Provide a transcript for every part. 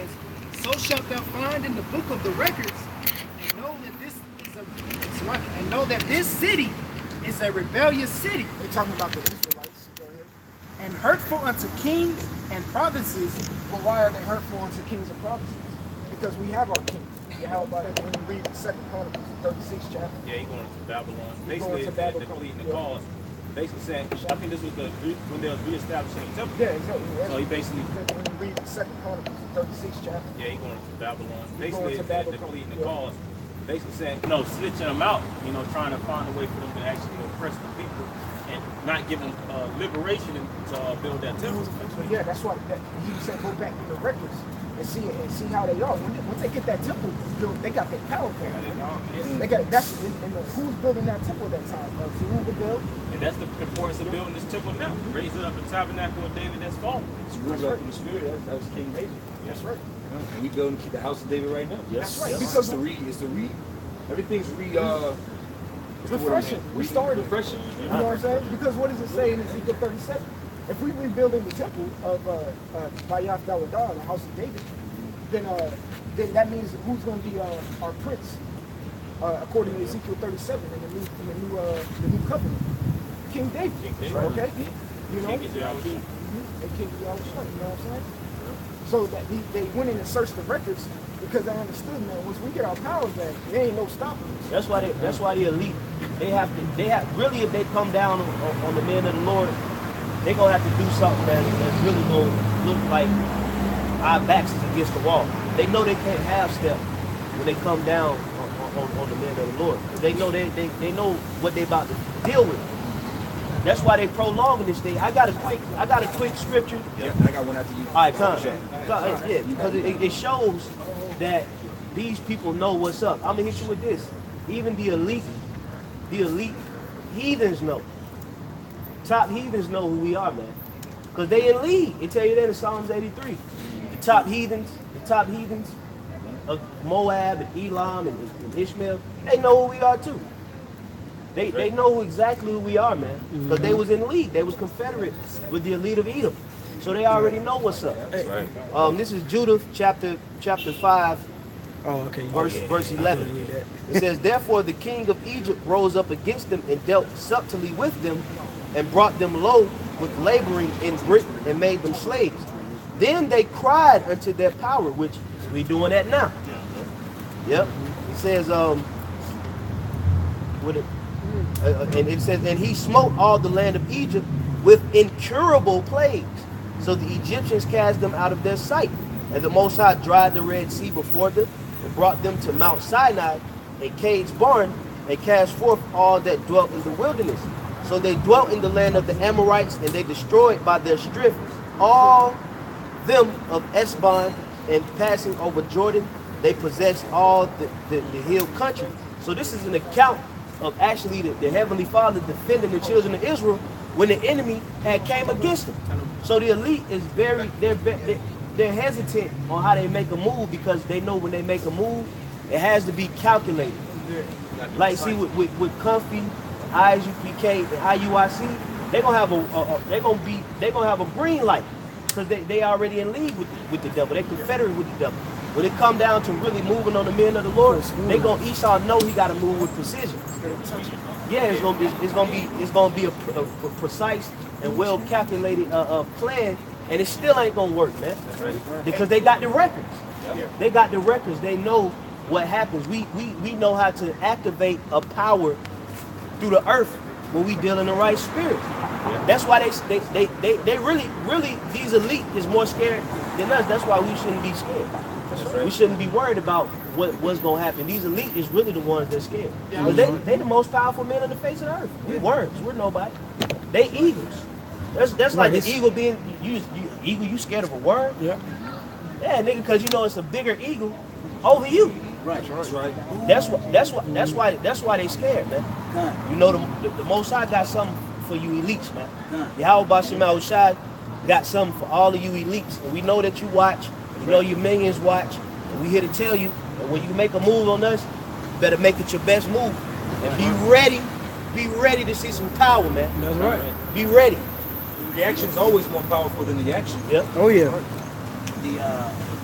says, "So shalt thou find in the book of the records, and know that this city is a rebellious city." They're talking about the Israelites. Go ahead. "And hurtful unto kings and provinces." But why are they hurtful unto kings and provinces? Because we have our king. How about it when we read the 2nd Chronicles, 36th chapter? Yeah, he's going to Babylon. Basically, they're depleting the cause. Basically saying, I think this was when they were reestablishing the temple. Yeah, exactly. So he basically... When we read the 2nd Chronicles, 36th chapter. Yeah, he's going to Babylon. Basically, they're depleting the cause. Basically saying, snitching them out, trying to find a way for them to actually oppress the people and not give them liberation to build that temple. So yeah, that's why he said go back to the records and see how they are. Once they get that temple built, they got their power back. They got who's building that temple at that time? Zerubbabel. And that's the importance of building this temple now. Raise it up the tabernacle of David that's fallen. It's ruled up in the spirit. That was King David. That's right. And we building the house of David right now. That's right. Because everything's refreshing. We started refreshing. You know what I'm saying? Because what does it say in Ezekiel 37? If we rebuilding the temple of Bayath Dawadah, the house of David, then that means who's going to be our prince, according to Ezekiel 37 in the new covenant? King David. Okay? You know? And King Yahushua, you know what I'm saying? So that they went in and searched the records because they understood, man, once we get our power back, there ain't no stopping us. That's why the elite, they have really, if they come down on the men of the Lord, they're gonna have to do something that's really gonna look like our backs is against the wall. They know they can't half step when they come down on the men of the Lord. They know they know what they about to deal with. That's why they prolonging this thing. I got a quick scripture. Yeah, I got one after you. All right, come. Yeah, because it shows that these people know what's up. I'm gonna hit you with this. Even the elite heathens know. Top heathens know who we are, man. Because they in league. It tell you that in Psalms 83. The top heathens of Moab and Elam and Ishmael, they know who we are too. They know exactly who we are, man. Because they was in league. They was confederate with the elite of Edom. So they already know what's up. That's right. This is Judith chapter 5. Oh, okay. Verse 11. It says, "Therefore the king of Egypt rose up against them and dealt subtly with them and brought them low with laboring in Britain and made them slaves. Then they cried unto their power," which we doing that now. Yep. It says, and it says, "And he smote all the land of Egypt with incurable plagues. So the Egyptians cast them out of their sight. And the Most High dried the Red Sea before them and brought them to Mount Sinai, a caged barn, and cast forth all that dwelt in the wilderness. So they dwelt in the land of the Amorites, and they destroyed by their strife all them of Esbon, and passing over Jordan, they possessed all the hill country." So this is an account of actually the Heavenly Father defending the children of Israel when the enemy had came against them. So the elite is they're hesitant on how they make a move, because they know when they make a move, it has to be calculated. Like see with Comfy, IUPK, and IUIC, they're gonna have a green light because they already in league with the devil. They confederate with the devil. When it come down to really moving on the men of the Lord, they gonna Esau know he got to move with precision. Yeah, it's gonna be a precise and well calculated plan, and it still ain't gonna work, man. Because they got the records. They got the records. They know what happens. We know how to activate a power through the earth when we deal in the right spirit. That's why they really these elite is more scared than us. That's why we shouldn't be scared. We shouldn't be worried about what's gonna happen. These elite is really the ones that's scared. Because they the most powerful men on the face of the earth. We worms. We're nobody. They eagles. That's like the eagle being you scared of a worm? Yeah. Yeah, nigga, because you know it's a bigger eagle over you. Right. That's right. That's why they scared, man. You know the Most High got something for you elites, man. Yahweh Bashem Yahushai got something for all of you elites, and we know that you watch. You know your minions watch, and we here to tell you that when you make a move on us, you better make it your best move, and be ready to see some power, man. That's right. Be ready. The reaction is always more powerful than the action. Yep. Oh yeah.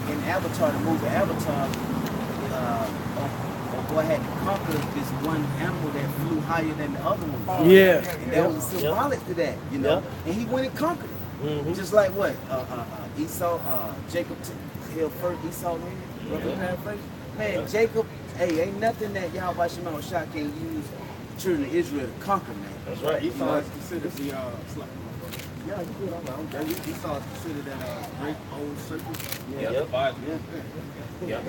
in Avatar, the movie Avatar, boy had to conquer this one animal that flew higher than the other one. Yeah. And that was symbolic to that, you know. And he went and conquered it. Just like what? Esau, Jacob held first, Esau man, brother paraphrase. Man, Jacob, hey, ain't nothing that Yahweh Shema Shah can use the children of Israel to conquer, man. That's right. Esau is considered the Yeah, you good. Esau is considered that great old serpent. Yeah, the Bible. Yeah.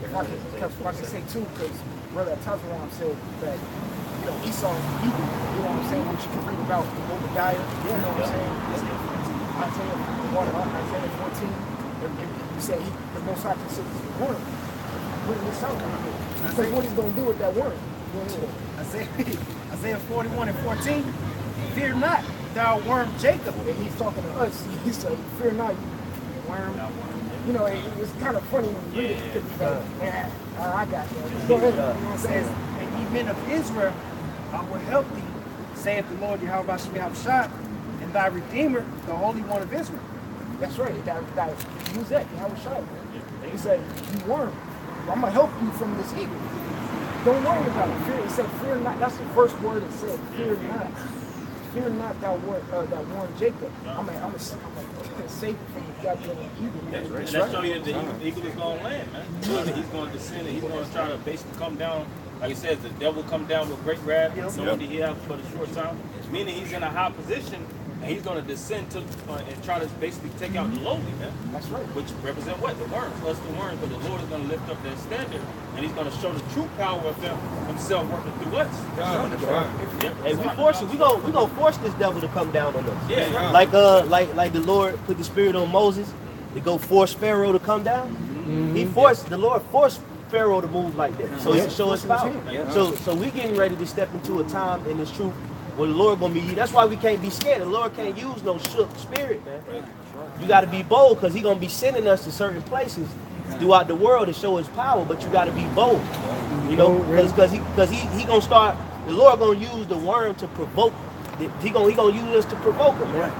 If I can say too, because Brother Tazaram said that, you know, Esau is evil, you know what I'm saying, which you can read about in Obadiah, you know what I'm saying? Isaiah 14, you say the Most High considers the worm. What did this sound like? Because what he's going to do with that worm? Isaiah 41 and 14, fear not, thou worm Jacob. And he's talking to us. He said, fear not, you worm. You know, it's kind of funny when you read it because he's like, yeah, I got that. Go ahead. You know what I'm saying? And ye men of Israel, I will help thee, saith the Lord Yahweh Shema Shah, and thy Redeemer, the Holy One of Israel. That's right. That use that. Yahweh Shai. He said, you worm. I'm going to help you from this evil. Don't worry about it. Fear. It said, fear not. That's the first word it said. Fear not. Fear not that worm Jacob. I'm going to save you from the goddamn evil. That's right. That show you that the eagle is going to land, man. He's going to descend and he's going to try to basically come down. Like it says, the devil come down with great wrath, knowing that he has but a short time. Meaning he's in a high position and he's going to descend to and try to basically take out the lowly, man. That's right. Which represent what? The worms, us the worms. But the Lord is going to lift up that standard and he's going to show the true power of himself working through us. That's right. Hey, we force it. We gonna force this devil to come down on us. Yeah. Like the Lord put the spirit on Moses to go force Pharaoh to come down. The Lord forced Pharaoh to move like that. So to show his power. So we getting ready to step into a time in this truth where the Lord gonna be. That's why we can't be scared. The Lord can't use no shook spirit, man. You got to be bold because He's gonna be sending us to certain places throughout the world to show His power. But you got to be bold, you know, because he gonna start. The Lord gonna use the worm to provoke. He gonna use us to provoke him, man.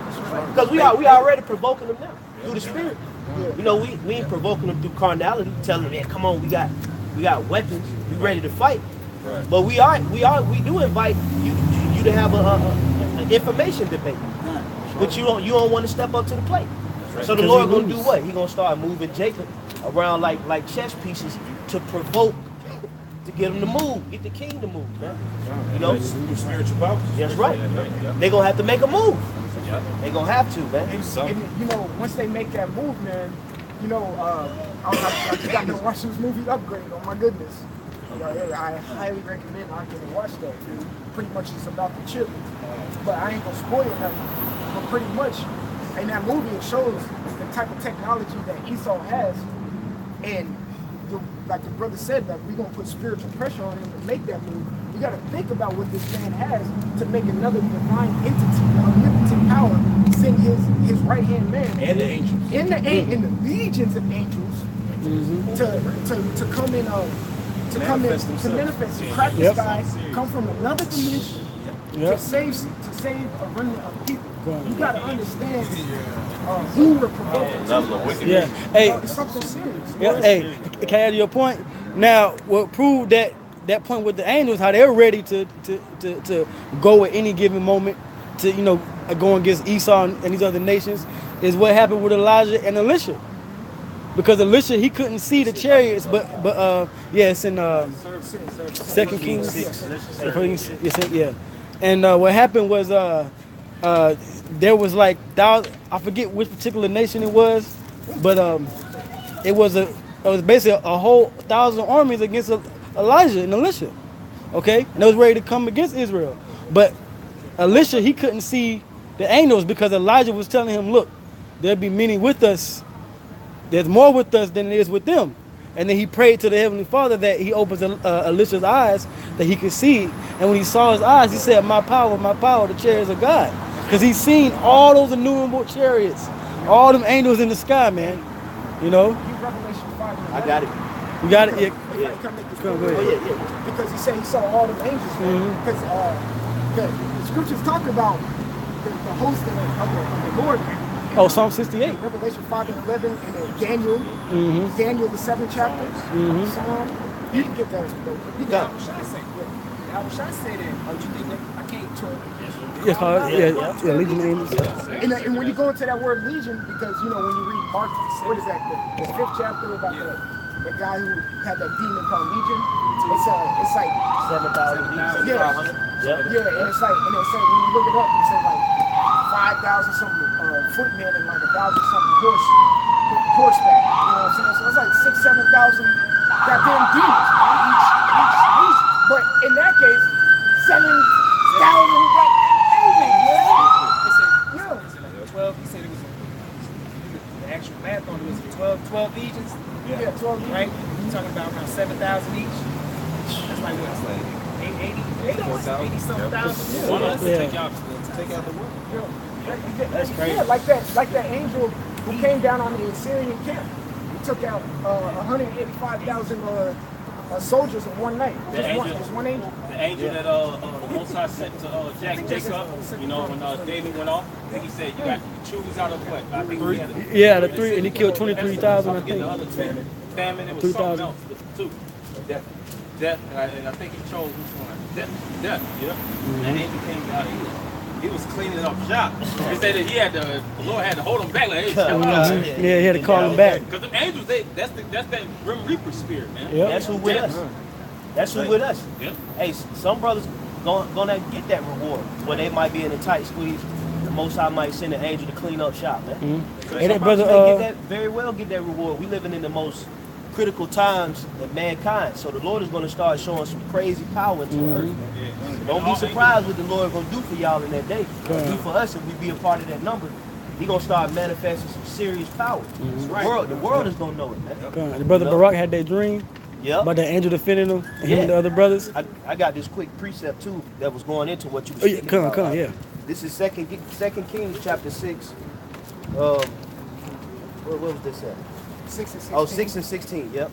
Because we already provoking him now through the spirit. You know, we ain't provoking them through carnality, telling them, man, come on, we got weapons, we ready to fight. Right. But we do invite you to have an information debate. But you don't want to step up to the plate. Right. So the Lord gonna do what? He gonna start moving Jacob around like chess pieces to provoke, to get him to move, get the king to move, man. You know, spiritual power. That's right. They gonna have to make a move. They gonna have to, man. And, you know, once they make that move, man, you know, I just got to watch this movie Upgrade. Oh my goodness, you know, I highly recommend I can watch that. Pretty much it's about the chip, but I ain't gonna spoil nothing. But pretty much in that movie it shows the type of technology that Esau has, and like the brother said, that we're gonna put spiritual pressure on him to make that move. You got to think about what this man has to make another divine entity, omnipotent power, send his right hand man and the angels, in the legions of angels to come in to manifest, to crack the sky, come from another dimension to save a remnant of people. You got to understand who we're provoking. Yeah. Hey. It's something serious. Yeah. Hey. Can I add to your point? Now, what proved that point with the angels, how they're ready to go at any given moment to, you know, go against Esau and these other nations, is what happened with Elijah and Elisha. Because Elisha, he couldn't see the chariots, but it's in 2 Kings. Yeah. And what happened was there was like I forget which particular nation it was, but it was basically a whole 1,000 armies against Elijah and Elisha, okay? And they was ready to come against Israel. But Elisha, he couldn't see the angels because Elijah was telling him, look, there'll be many with us. There's more with us than there is with them. And then he prayed to the Heavenly Father that he opens Elisha's eyes that he could see. And when he saw his eyes, he said, my power, the chariots of God. Because he's seen all those innumerable chariots, all them angels in the sky, man. You know? I got it. You got it? Yeah. Go ahead. Because he said he saw all the angels, man. Because the scriptures talk about the host of the Lord Oh, Psalm 68. Revelation 5 and 11, and then Daniel, Daniel the 7th chapter, Psalm. You can get that. You got it. I wish I said that. Oh, you think that I can't talk? Yeah, Legion of Angels. And when you go into that word legion, because you know when you read Mark, what is that? The 5th chapter about the guy who had that demon called Legion. It's like 7,000 demons. Yeah, and it's like, and it said when you look it up, it said like 5,000 something footmen and like 1,000 something horseback. You know what I'm saying? So it's like 6,000-7,000 goddamn demons, man, each legion. But in that case, 7,000 goddamn angels, man. Yeah. 12. He said it was the actual math on it was 12 legions. Yeah, 12 legions. Right? You're talking about around 7,000 each. That's like what? 80 something thousand. One of us Yeah. take out the world. That's crazy. Yeah, like that angel who came down on the Assyrian camp. He took out 185,000 soldiers in one night. Just one angel. The angel that the Most High sent to Jacob, you know, when David went off, I think he said you got to choose out of what? I think he had Yeah, the 3, and he killed 23,000, I I forget the other think. two. Famine, it was 3,000. something else. The two. Death, and I think he chose which one. Death, yeah. And angel came out. He was cleaning up shop. He said that the Lord had to hold him back. Like, hey, step out. Yeah, he had to call him back. Because the angels, that's that Grim Reaper spirit, man. Yep. That's who with us. That's who with us. Yeah. Hey, some brothers gonna get that reward where they might be in a tight squeeze. The Most High might send an angel to clean up shop, man. And that brother, They get that, very well get that reward. We living in the most critical times of mankind, so the Lord is going to start showing some crazy power into the earth. Man. Don't be surprised what the Lord going to do for y'all in that day. Do for us if we be a part of that number. He going to start manifesting some serious power. The world is going to know it, man. The brother Barak had that dream Yep. about that angel defending him, and him and the other brothers. I got this quick precept too that was going into what you were Oh, yeah, speaking come, about. yeah. This is Second Kings chapter 6. What was this at? 6 and 16. Oh, 6 and 16, yep.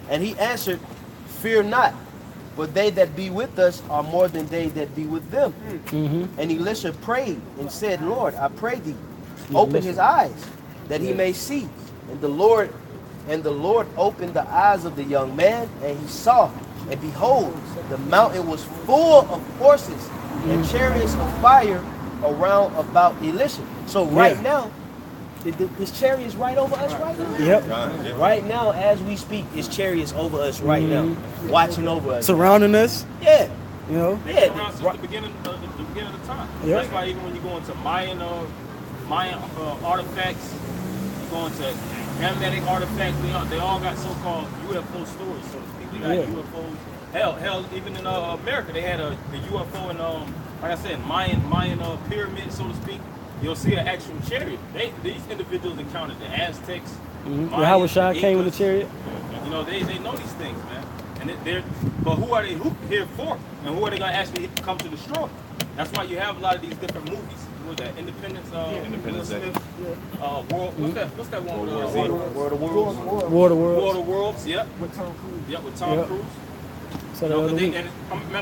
And he answered, "Fear not, for they that be with us are more than they that be with them." And Elisha prayed and said, "Lord, I pray thee, open his eyes, that he may see." And the Lord opened the eyes of the young man, and he saw, and behold, the mountain was full of horses and chariots of fire around about Elisha. So right now, his chariots right over us right now. Yep. Right now, as we speak, his chariots over us right now, watching over us. Surrounding us, Yeah, you know. It's yeah. around since the beginning of the time. Yeah. That's why even when you go into Mayan artifacts, you go into Hermetic artifacts, they all got so-called UFO stories, so to speak. They got UFOs. Hell, even in America, they had the UFO in, like I said, Mayan pyramid, so to speak. You'll see an actual chariot. These individuals encountered the Aztecs. Howard Shah came with a Incas. chariot. You know, they know these things, man. And but who are they here for? And who are they going to actually come to destroy? That's why you have a lot of these different movies. What that? Independence Day. What's that one with World of Worlds. War of the Worlds. War of the Worlds, yep. With Tom Cruise. Yep, with Tom Yep. Cruise. So the other week. Matter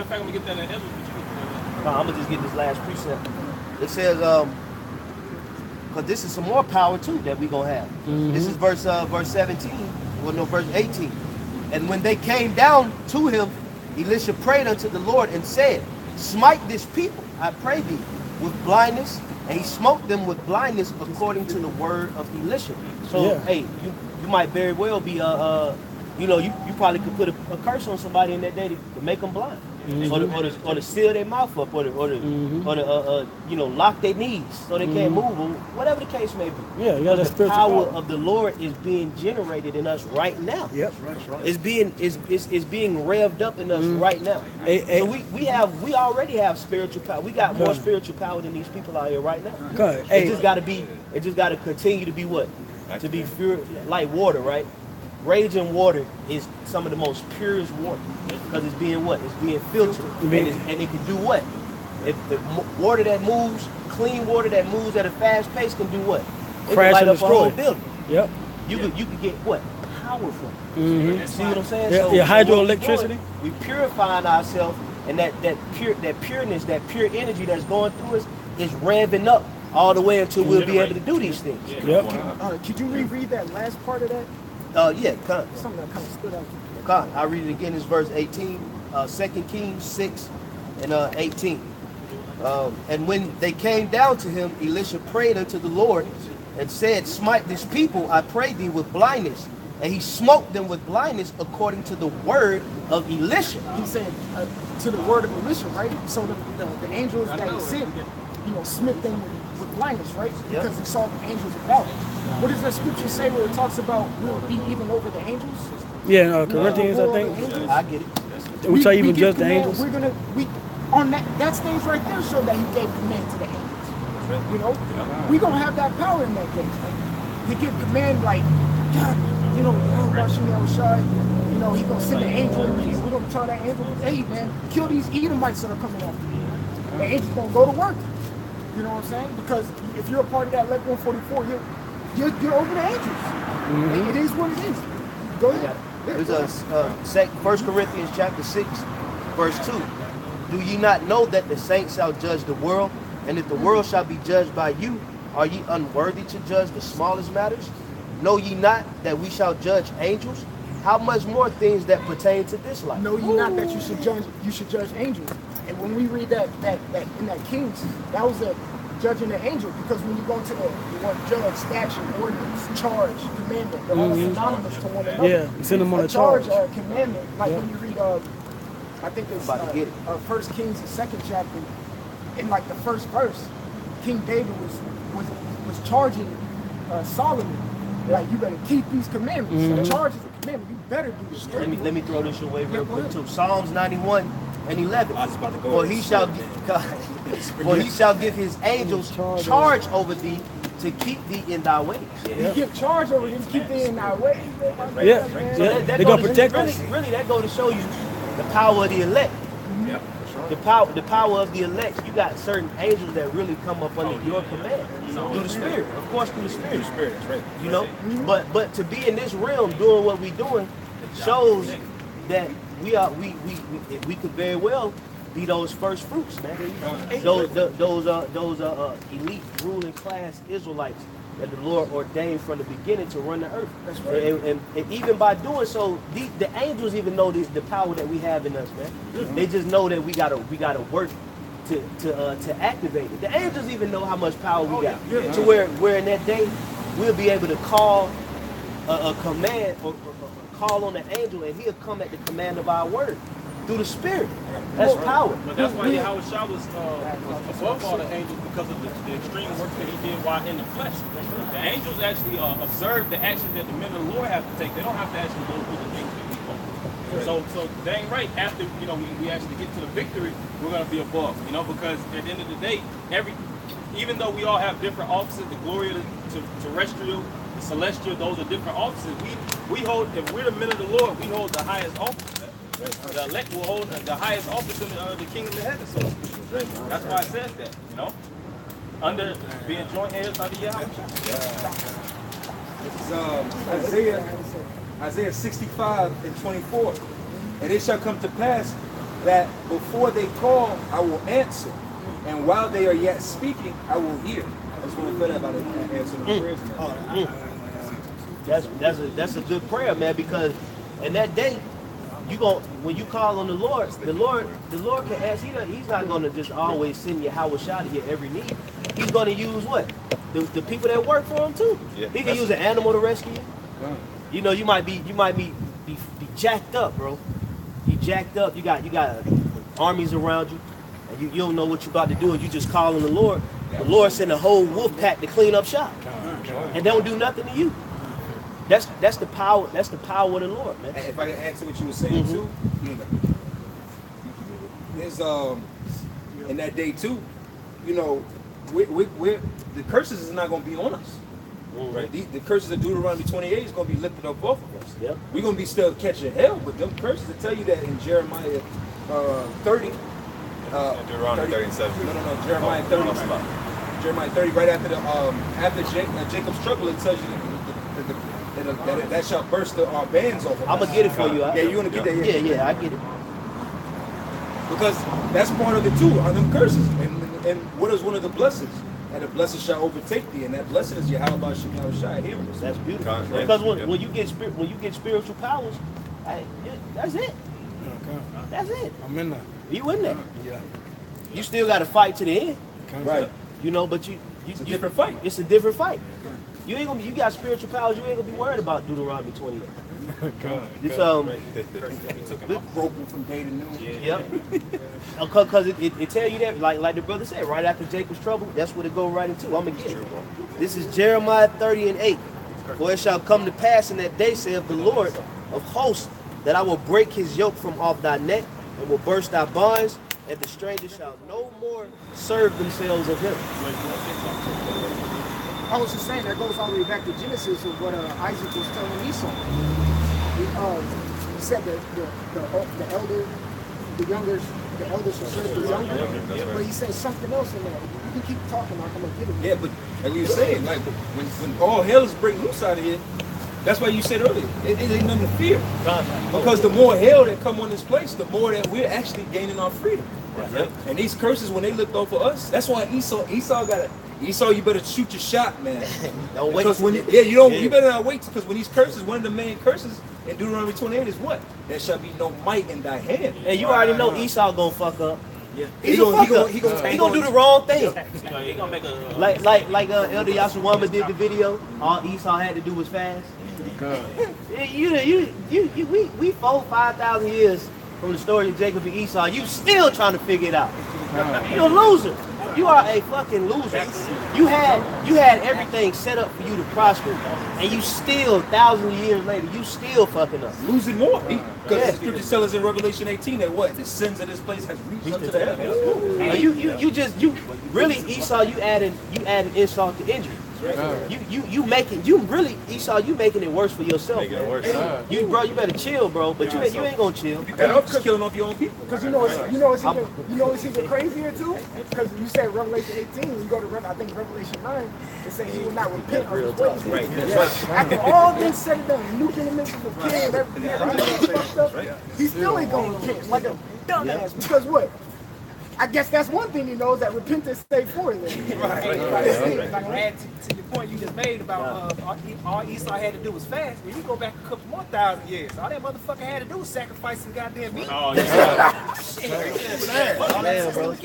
of fact, I'm going to get that in Edwards. I'm gonna just get this last precept. It says, because this is some more power too that we gonna have. This is verse 17. Well, no, verse 18. And when they came down to him, Elisha prayed unto the Lord and said, "Smite this people, I pray thee, with blindness." And he smote them with blindness according to the word of Elisha. So, hey, you might very well be you probably could put a curse on somebody in that day to make them blind, or to seal their mouth up, or to lock their knees so they can't move, or whatever the case may be. Yeah, you got that the spiritual power power. of the Lord is being generated in us right now. Yep. It's being revved up in us right now. Hey, So we already have spiritual power. We got more spiritual power than these people out here right now. Good. It Hey, just got to continue to be what? To be pure, like water, right? Raging water is some of the most purest water because it's being what? It's being filtered, and it can do what? If the water that moves, clean water that moves at a fast pace can do what? It Crash can light and up a whole destroy. building. Yep. You could get what? Power from it. See what I'm saying? Yeah, So yeah, what hydroelectricity. we purifying ourselves, and that pureness, that pure energy that's going through us is revving up all the way until we'll be able to do these things. Yep. Could you reread that last part of that? Yeah, come. Something that kind of stood out. Come. I'll read it again. It's verse 18, 2 Kings 6 and 18. And when they came down to him, Elisha prayed unto the Lord and said, smite this people, I pray thee, with blindness. And he smote them with blindness according to the word of Elisha. He said to the word of Elisha, right? So the angels that he sent, smit them with blindness, right? Yep. Because he saw the angels about. What does that scripture say where it talks about we'll be even over the angels? Yeah, in Corinthians, I think. I get it. We shall even give judge the command, angels. We're gonna on that stage right there show that he gave command to the angels. We gonna have that power in that case. He give command like, God, he gonna send an angel and we're gonna tell that angel, hey man, kill these Edomites that are coming after you. The angel's gonna go to work. You know what I'm saying? Because if you're a part of that Lake 144, you're over the angels. It is what it is. Go ahead. There's 1 Corinthians chapter 6, verse 2. Do ye not know that the saints shall judge the world, and if the world shall be judged by you, are ye unworthy to judge the smallest matters? Know ye not that we shall judge angels? How much more things that pertain to this life? Know ye not that you should judge angels? And when we read that in that Kings, that was a judging the angel, because when you go to the word judge, statute, ordinance, charge, commandment, they're all synonymous to one another. Yeah, send them on a charge. charge. Or a commandment, like when you read, I think it's 1 Kings, the 2nd chapter, in like the first verse, King David was charging Solomon, like, you better keep these commandments. The charge is a commandment. You better do this. Let me throw this away real quick too. Psalms 91 and 11. For he shall give his angels charge over thee to keep thee in thy ways. You give charge over them, keep them in thy ways. Yeah. They're gonna protect us. Really, that go to show you the power of the elect. The power of the elect. You got certain angels that really come up under your command through the Spirit. Of course, through the Spirit. Spirit, right. You know, but to be in this realm doing what we're doing shows that we could very well be those first fruits, man. Those elite ruling class Israelites that the Lord ordained from the beginning to run the earth. That's right. And even by doing so, the angels even know the power that we have in us, man. They just know that we gotta work to activate it. The angels even know how much power we got. To where in that day we'll be able to call a command or call on the angel, and he'll come at the command of our word through the Spirit. That's power. But that's why Yahweh Shah was above all the angels, because of the extreme work that he did while in the flesh. The angels actually observe the actions that the men of the Lord have to take. They don't have to actually go through the things that we go through. So dang right, after we actually get to the victory, we're gonna be above. Because at the end of the day, even though we all have different offices, the glory of the terrestrial, the celestial, those are different offices. We hold, if we're the men of the Lord, we hold the highest office. The elect will hold the highest office in the kingdom of heaven. So that's why it says that, under being joint heirs under Yahweh. This is Isaiah 65 and 24. And it shall come to pass that before they call, I will answer. And while they are yet speaking, I will hear. I just want to put that about answering the prayers. That's a good prayer, man, because in that day, when you call on the Lord can ask. He's not gonna just always send you Yahweh Shah to your every need. He's gonna use what? The people that work for him too. Yeah, he can use an animal to rescue you. You might be jacked up, bro. You jacked up. You got armies around you, and you don't know what you're about to do, and you just call on the Lord. The Lord send a whole wolf pack to clean up shop, and they don't do nothing to you. That's the power. That's the power of the Lord, man. And if I can add to what you were saying too, there's in that day too, we're the curses is not going to be on us, right? The curses of Deuteronomy 28 is going to be lifted up off of us. Yep. We're going to be still catching hell, but them curses. I tell you that in Jeremiah 30. Deuteronomy 37. No, Jeremiah 30. Jeremiah 30, right after Jacob's trouble, it tells you that shall burst our bands off of us. I'm gonna get it for you. Yeah, you wanna get that? Yeah, I get it. Because that's part of it too, are them curses. And what is one of the blessings? and the blessing shall overtake thee, and that blessing is Yahweh Shai hearing us. That's beautiful. Okay. Because Yeah. when you get spiritual powers, that's it. Okay. That's it. I'm in there. You in there. Yeah. You still got to fight to the end, Okay. Right. you know. But It's a different fight. It's a different fight. You ain't gonna. You got spiritual powers. You ain't gonna be worried about Deuteronomy 28. It's Broken from day to noon. Yep. Because it tell you that, like the brother said, right after Jacob's trouble, that's what it go right into. I'm gonna get it. This is Jeremiah 30:8. For it shall come to pass in that day, saith the Lord of hosts, that I will break his yoke from off thy neck, and will burst thy bonds, and the strangers shall no more serve themselves of him. I was just saying that goes all the way back to Genesis of what Isaac was telling Esau. He said that the elder should serve the younger. But he said something else in there. You can keep talking, like I'm gonna get it. Yeah, but like you were saying, like when all hell is breaking loose out of here, that's why you said earlier, it ain't nothing to fear. Because the more hell that come on this place, the more that we're actually gaining our freedom. Right? And these curses, when they looked over us, that's why Esau, you better shoot your shot, man. Don't wait. Because you better not wait, because when these curses, one of the main curses in Deuteronomy 28 is what? There shall be no might in thy hand. And you already know Esau gonna fuck up. Yeah. He gonna do the wrong thing. He gonna make a Like Elder Yashawama did the video. All Esau had to do was fast. We 5,000 years from the story of Jacob and Esau. You still trying to figure it out. You're a loser. You are a fucking loser. You had everything set up for you to prosper, and you still, thousands of years later, you still fucking up. Losing more. Because the scripture tells us in Revelation 18 that what? The sins of this place has reached up to the heavens. You really, Esau, you added insult to injury. You really, Esau, you making it worse for yourself. Making it worse. You better chill, bro. But you ain't gonna chill. You're just killing off your own people. Because you know it's even crazier too. Because you said Revelation 18, you go to Revelation 9, it says he will not repent of his ways. Right. After all this said and done, nuking the missiles of killing everything fucked up, he still ain't gonna repent like a dumbass. Because what? I guess that's one thing he knows, that repentance stay for him. Right. If I can add to the point you just made about all Esau had to do was fast. When you go back a couple more thousand years, all that motherfucker had to do was sacrifice some goddamn meat. oh yeah. Damn, bro. The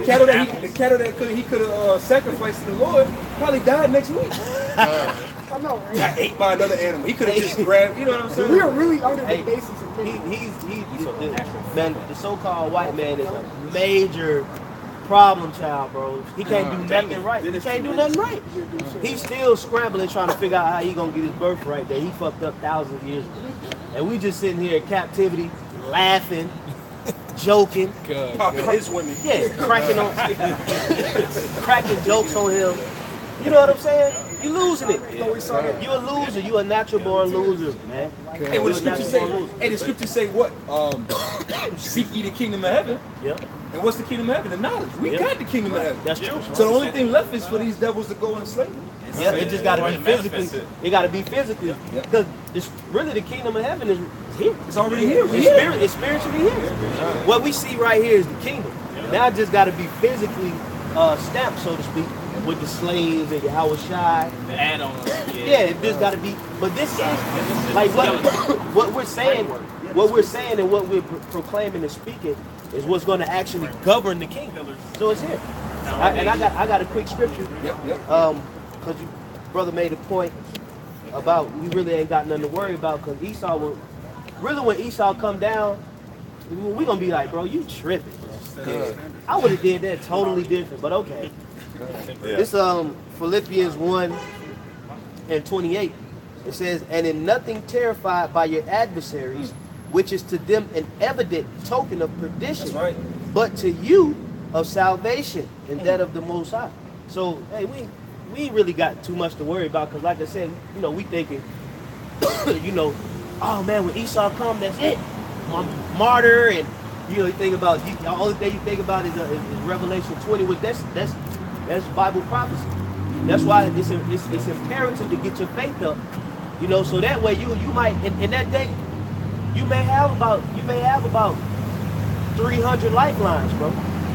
cattle that he could have sacrificed to the Lord probably died next week. I know, right? Got ate by another animal. He could have just grabbed, you know what I'm saying? We are really under the Hey, basis of the so-called white man is a major problem child, bro. He can't do nothing right. He can't do nothing right. He's still scrambling, trying to figure out how he gonna get his birthright that he fucked up thousands of years ago. And we just sitting here in captivity, laughing, joking, Popping his women. yeah, cracking jokes on him. You know what I'm saying? You losing it. You a loser. You a natural born loser, man. Hey, what the scriptures say? Hey, the scriptures say what? Seek ye the kingdom of heaven. Yep. And what's the kingdom of heaven? The knowledge. We Yep. got the kingdom of heaven. That's true. So the only thing left is for these devils to go in slavery. Yeah, it just gotta be physically. Manifest it. It gotta be physically. Because really the kingdom of heaven is here. It's already here. It's spiritually here. What we see right here is the kingdom. Now it just gotta be physically stamped, so to speak, with the slaves and Yahweh Shai. The add-on. Yeah, it just gotta be. But this is like what we're saying. What we're saying and what we're proclaiming and speaking is what's going to actually govern the kingdom. So it's here. I got a quick scripture. Yep. Because you brother made a point about we really ain't got nothing to worry about, because Esau will really, when Esau come down, we gonna be like, bro, you tripping. Yeah. I would have did that totally different, but okay. Yeah. This Philippians 1:28. It says, and in nothing terrified by your adversaries, which is to them an evident token of perdition, That's right. but to you of salvation, and that of the Most High. So, hey, we ain't really got too much to worry about, because like I said, we thinking, oh man, when Esau come, that's it. Martyr, and you think about, the only thing you think about is Revelation 20, which that's Bible prophecy. That's why it's imperative to get your faith up, so that way you might in that day you may have about 300 lifelines, bro.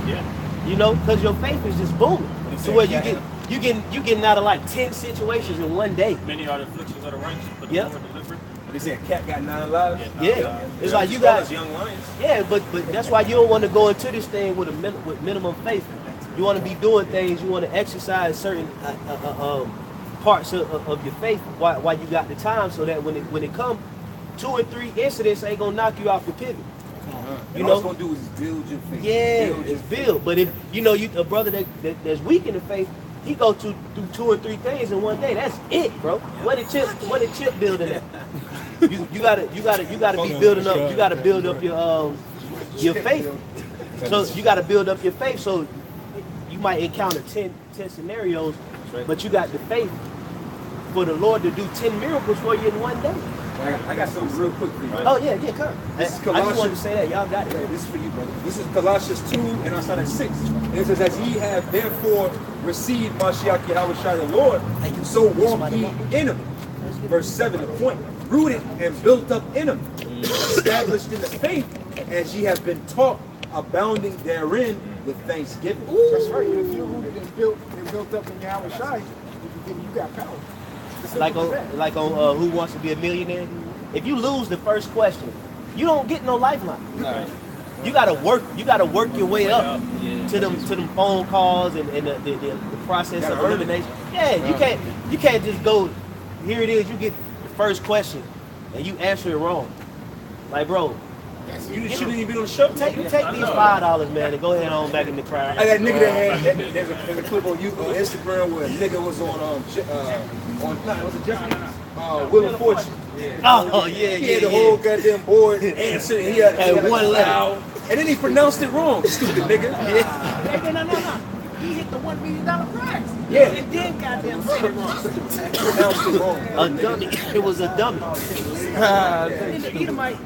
Yeah. You know, because your faith is just booming. So where you getting out of like 10 situations in one day. Many are the afflictions of the righteous, but the Yep. Lord delivered. They say a cat got 9 lives. Yeah. It's like you got young lions. Yeah, but that's why you don't want to go into this thing with with minimum faith. You want to be doing things. You want to exercise certain parts of your faith while you got the time, so that when it come, 2 or 3 incidents ain't gonna knock you off your pivot. You know, all it's gonna do is build your faith. Yeah, it's build. But if you know a brother that's weak in the faith, he go through 2 or 3 things in one day. That's it, bro. What did Chip building at? You gotta be building up. You gotta build up your faith. So you gotta build up your faith. So you might encounter 10 scenarios, but you got the faith for the Lord to do 10 miracles for you in one day. I got something real quick for you. Oh yeah, come. This is I just wanted to say that. Y'all got it. This is for you, brother. This is Colossians 2, and I start at 6. And it says, as ye have therefore received Mashiach Yahushua the Lord, so walk ye in him. Verse 7, the point. Rooted and built up in him, established in the faith, as ye have been taught, abounding therein with thanksgiving. That's right. If you're rooted and built up in Yahweh Shai, you got power. Like on Who Wants to Be a Millionaire? If you lose the first question, you don't get no lifeline. Right. You gotta work your way up to them phone calls and the process of elimination. Yeah, you can't just go, here it is, you get the first question and you answer it wrong. Like, bro, You shouldn't even be on the show. take these $5, man, and go ahead on back in the crowd. I got a nigga that had there's a clip on Instagram where a nigga was on was it Jeffrey? Will of Fortune. Oh yeah, He had the whole goddamn board answer. He had one letter. And then he pronounced it wrong, stupid nigga. No. He hit the $1 million prize. Yeah. And then goddamn said it wrong. Pronounced it wrong. A dummy. It was a dummy.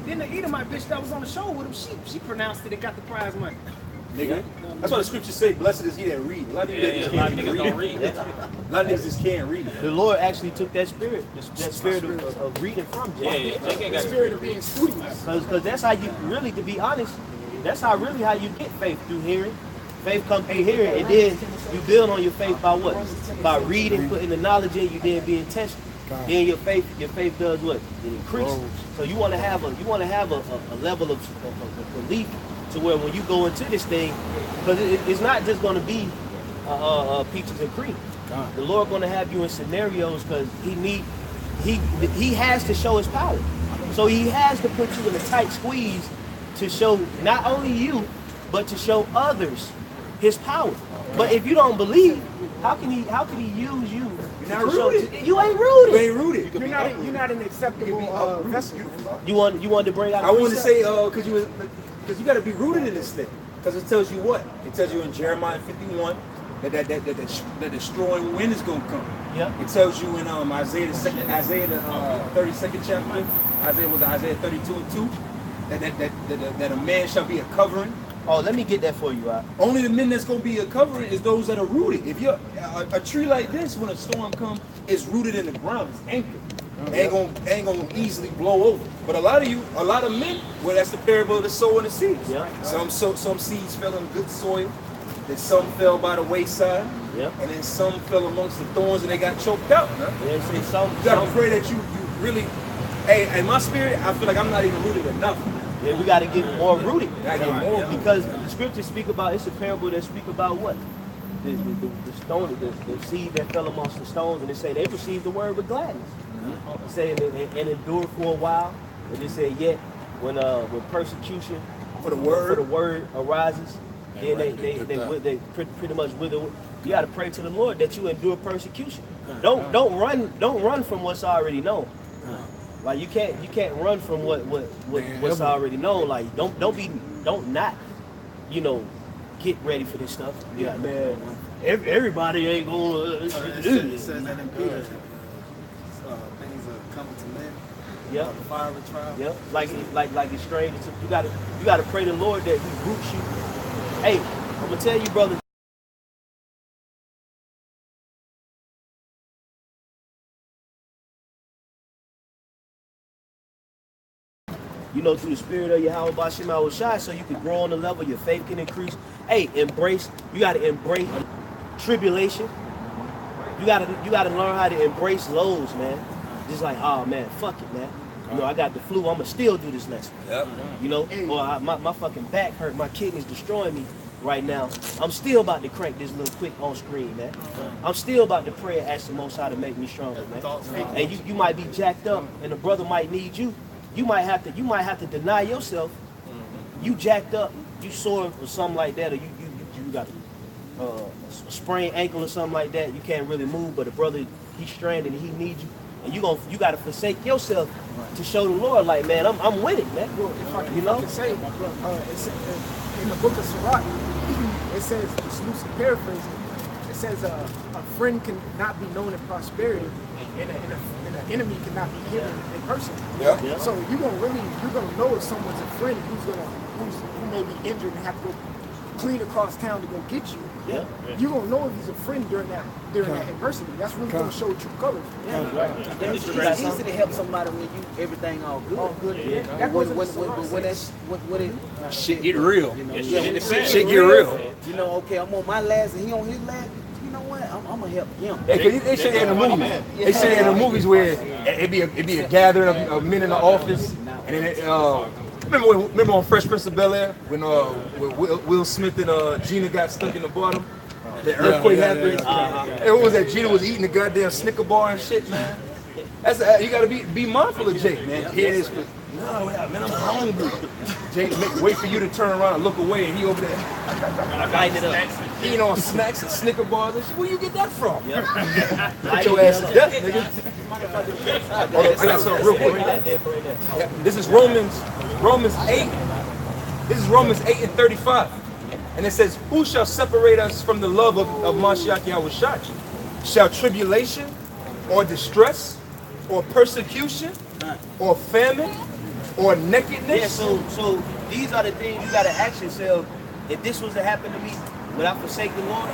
Then the Edomite bitch that was on the show with him, she pronounced it and got the prize money. Nigga. That's why the scriptures say, blessed is he that read. A lot of niggas don't read. A lot of niggas just can't read. The Lord actually took that spirit of reading from you. Yeah. Spirit of being studious. Because that's how you really, to be honest, that's how you get faith, through hearing. Faith comes through hearing, and then you build on your faith by what? By reading, putting the knowledge in you, then being tested. Then your faith does what? It increases. So you want to have a level of belief to where when you go into this thing, because it's not just going to be peaches and cream. The Lord going to have you in scenarios because he has to show his power. So he has to put you in a tight squeeze to show not only you, but to show others his power. But if you don't believe, how can he use you? You're not rooted. You ain't rooted. You ain't rooted. You're not an acceptable vessel. You want to bring out? I want to say because you got to be rooted in this thing. Because it tells you what? It tells you in Jeremiah 51 that the destroying wind is going to come. Yeah. It tells you in Isaiah the 32nd chapter, Isaiah 32 and 2, that a man shall be a covering. Oh, let me get that for you, right? Only the men that's going to be a covering is those that are rooted. If you're a tree like this, when a storm comes, it's rooted in the ground. It's anchored. Ain't gonna easily blow over. But a lot of men, well, that's the parable of the sower and the seeds. Yeah. Some seeds fell in good soil, then some fell by the wayside, Yeah. and then some fell amongst the thorns and they got choked out. Huh? Yeah, see, some, You gotta pray that you really. Hey, in my spirit, I feel like I'm not even rooted enough. yeah, we got to get more rooted. Gotta get more. Because the scriptures speak about, it's a parable that speak about what? The stone, the seed that fell amongst the stones, and they say they received the word with gladness. They say and endured for a while, and they say yet when persecution For the word. arises, then they pretty much wither. You got to pray to the Lord that you endure persecution. Don't run from what's already known. Like you can't run from what's already known. Like don't not get ready for this stuff. Yeah, man. Everybody ain't gonna. It says that in Peter, things are coming to men. Yeah. Fiery trial. Yeah. Like it's strange. You gotta pray to the Lord that He roots you. Hey, I'm gonna tell you, brother. you know, through the spirit of Yahweh Bashim Shai, so you can grow on the level, your faith can increase. Hey, you gotta embrace tribulation. You gotta learn how to embrace lows, man. Just like, oh man, fuck it, man. You know, I got the flu, I'ma still do this lesson. Yep. You know, or my fucking back hurt, my kidneys destroying me right now. I'm still about to crank this little quick on screen, man. I'm still about to pray and ask the Most High to make me stronger, man. And you might be jacked up, and the brother might need you. You might have to deny yourself. You jacked up, you sore or something like that, or you got a sprained ankle or something like that. You can't really move, but the brother, he's stranded and he needs you. And you gotta forsake yourself to show the Lord, like, man, I'm with it, man. Well, if I can say, it's in the book of Sirach, it says, it's loosely paraphrasing, it says a friend cannot be known in prosperity, and an enemy cannot be hidden in person. Yeah. So you're gonna know if someone's a friend who may be injured and have to go clean across town to go get you. Yeah. You're gonna know if he's a friend during that adversity. That's really gonna show true colors. It's easy to help somebody when everything all good. All good. Yeah. That When it Shit get real. you know, Shit get real. You know, okay, I'm on my last and he on his last. You know what? I'm gonna help him. Hey, 'cause they say in the movies. They say in the movies where it be a gathering of men in the office, and then remember on Fresh Prince of Bel-Air when Will Smith and Gina got stuck in the bottom. The earthquake happened. And what was that? Gina was eating the goddamn Snicker bar and shit, man. You gotta be mindful of Jake, man. Here it is. No, man, I'm hungry. Jake, wait for you to turn around and look away, and he over there eating on snacks and Snicker bars and shit. Where you get that from? Put your ass to death, nigga. I got something real quick. This is Romans 8. This is Romans 8 and 35. And it says, who shall separate us from the love of Mashiach Yahushua? Shall tribulation or distress or persecution or famine or nakedness? Yeah, so these are the things you gotta ask yourself. If this was to happen to me, would I forsake the Lord?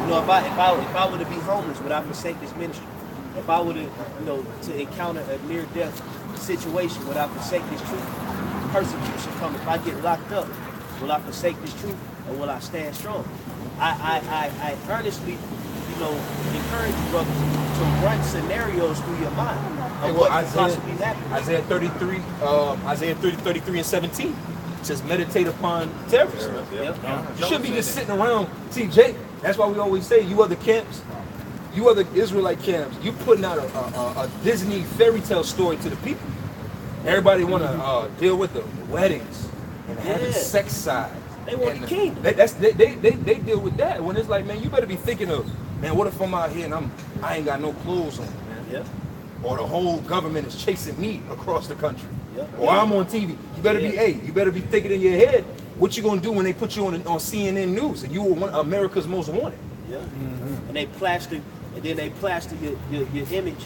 You know, if I were to be homeless, would I forsake this ministry? If I were to, to encounter a near-death situation, would I forsake this truth? Persecution come. If I get locked up, will I forsake this truth or will I stand strong? I earnestly, encourage you, brothers, to run scenarios through your mind of what could possibly happen. Isaiah 33 and 17 says, meditate upon terrorism. You shouldn't be just sitting around. See, Jake, that's why we always say, you other camps, you other Israelite camps, you putting out a Disney fairy tale story to the people. Everybody want to deal with the weddings and having sex side. They want the king. They deal with that. When it's like, man, you better be thinking of, man, what if I'm out here and I ain't got no clothes on, man? Yeah. Or the whole government is chasing me across the country. Yeah. Or I'm on TV. You better you better be thinking in your head what you gonna do when they put you on CNN News and you were one of America's most wanted. Yeah. And they plaster your image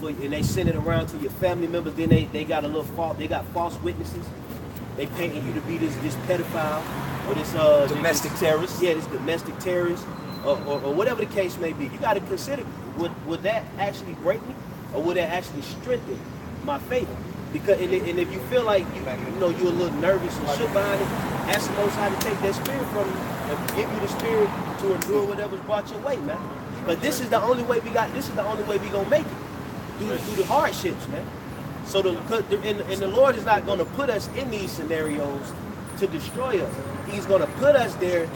and they send it around to your family members. Then they got false witnesses. They painting you to be this pedophile or this Domestic terrorist. Yeah, this domestic terrorist or whatever the case may be. You got to consider, would that actually break me or would that actually strengthen my faith? Because and if you feel like you're a little nervous and shook behind it, ask the Most High to take that spirit from you and give you the spirit to endure whatever's brought your way, man. But this is the only way we gonna make it through the hardships, man. So the Lord is not gonna put us in these scenarios to destroy us. He's gonna put us there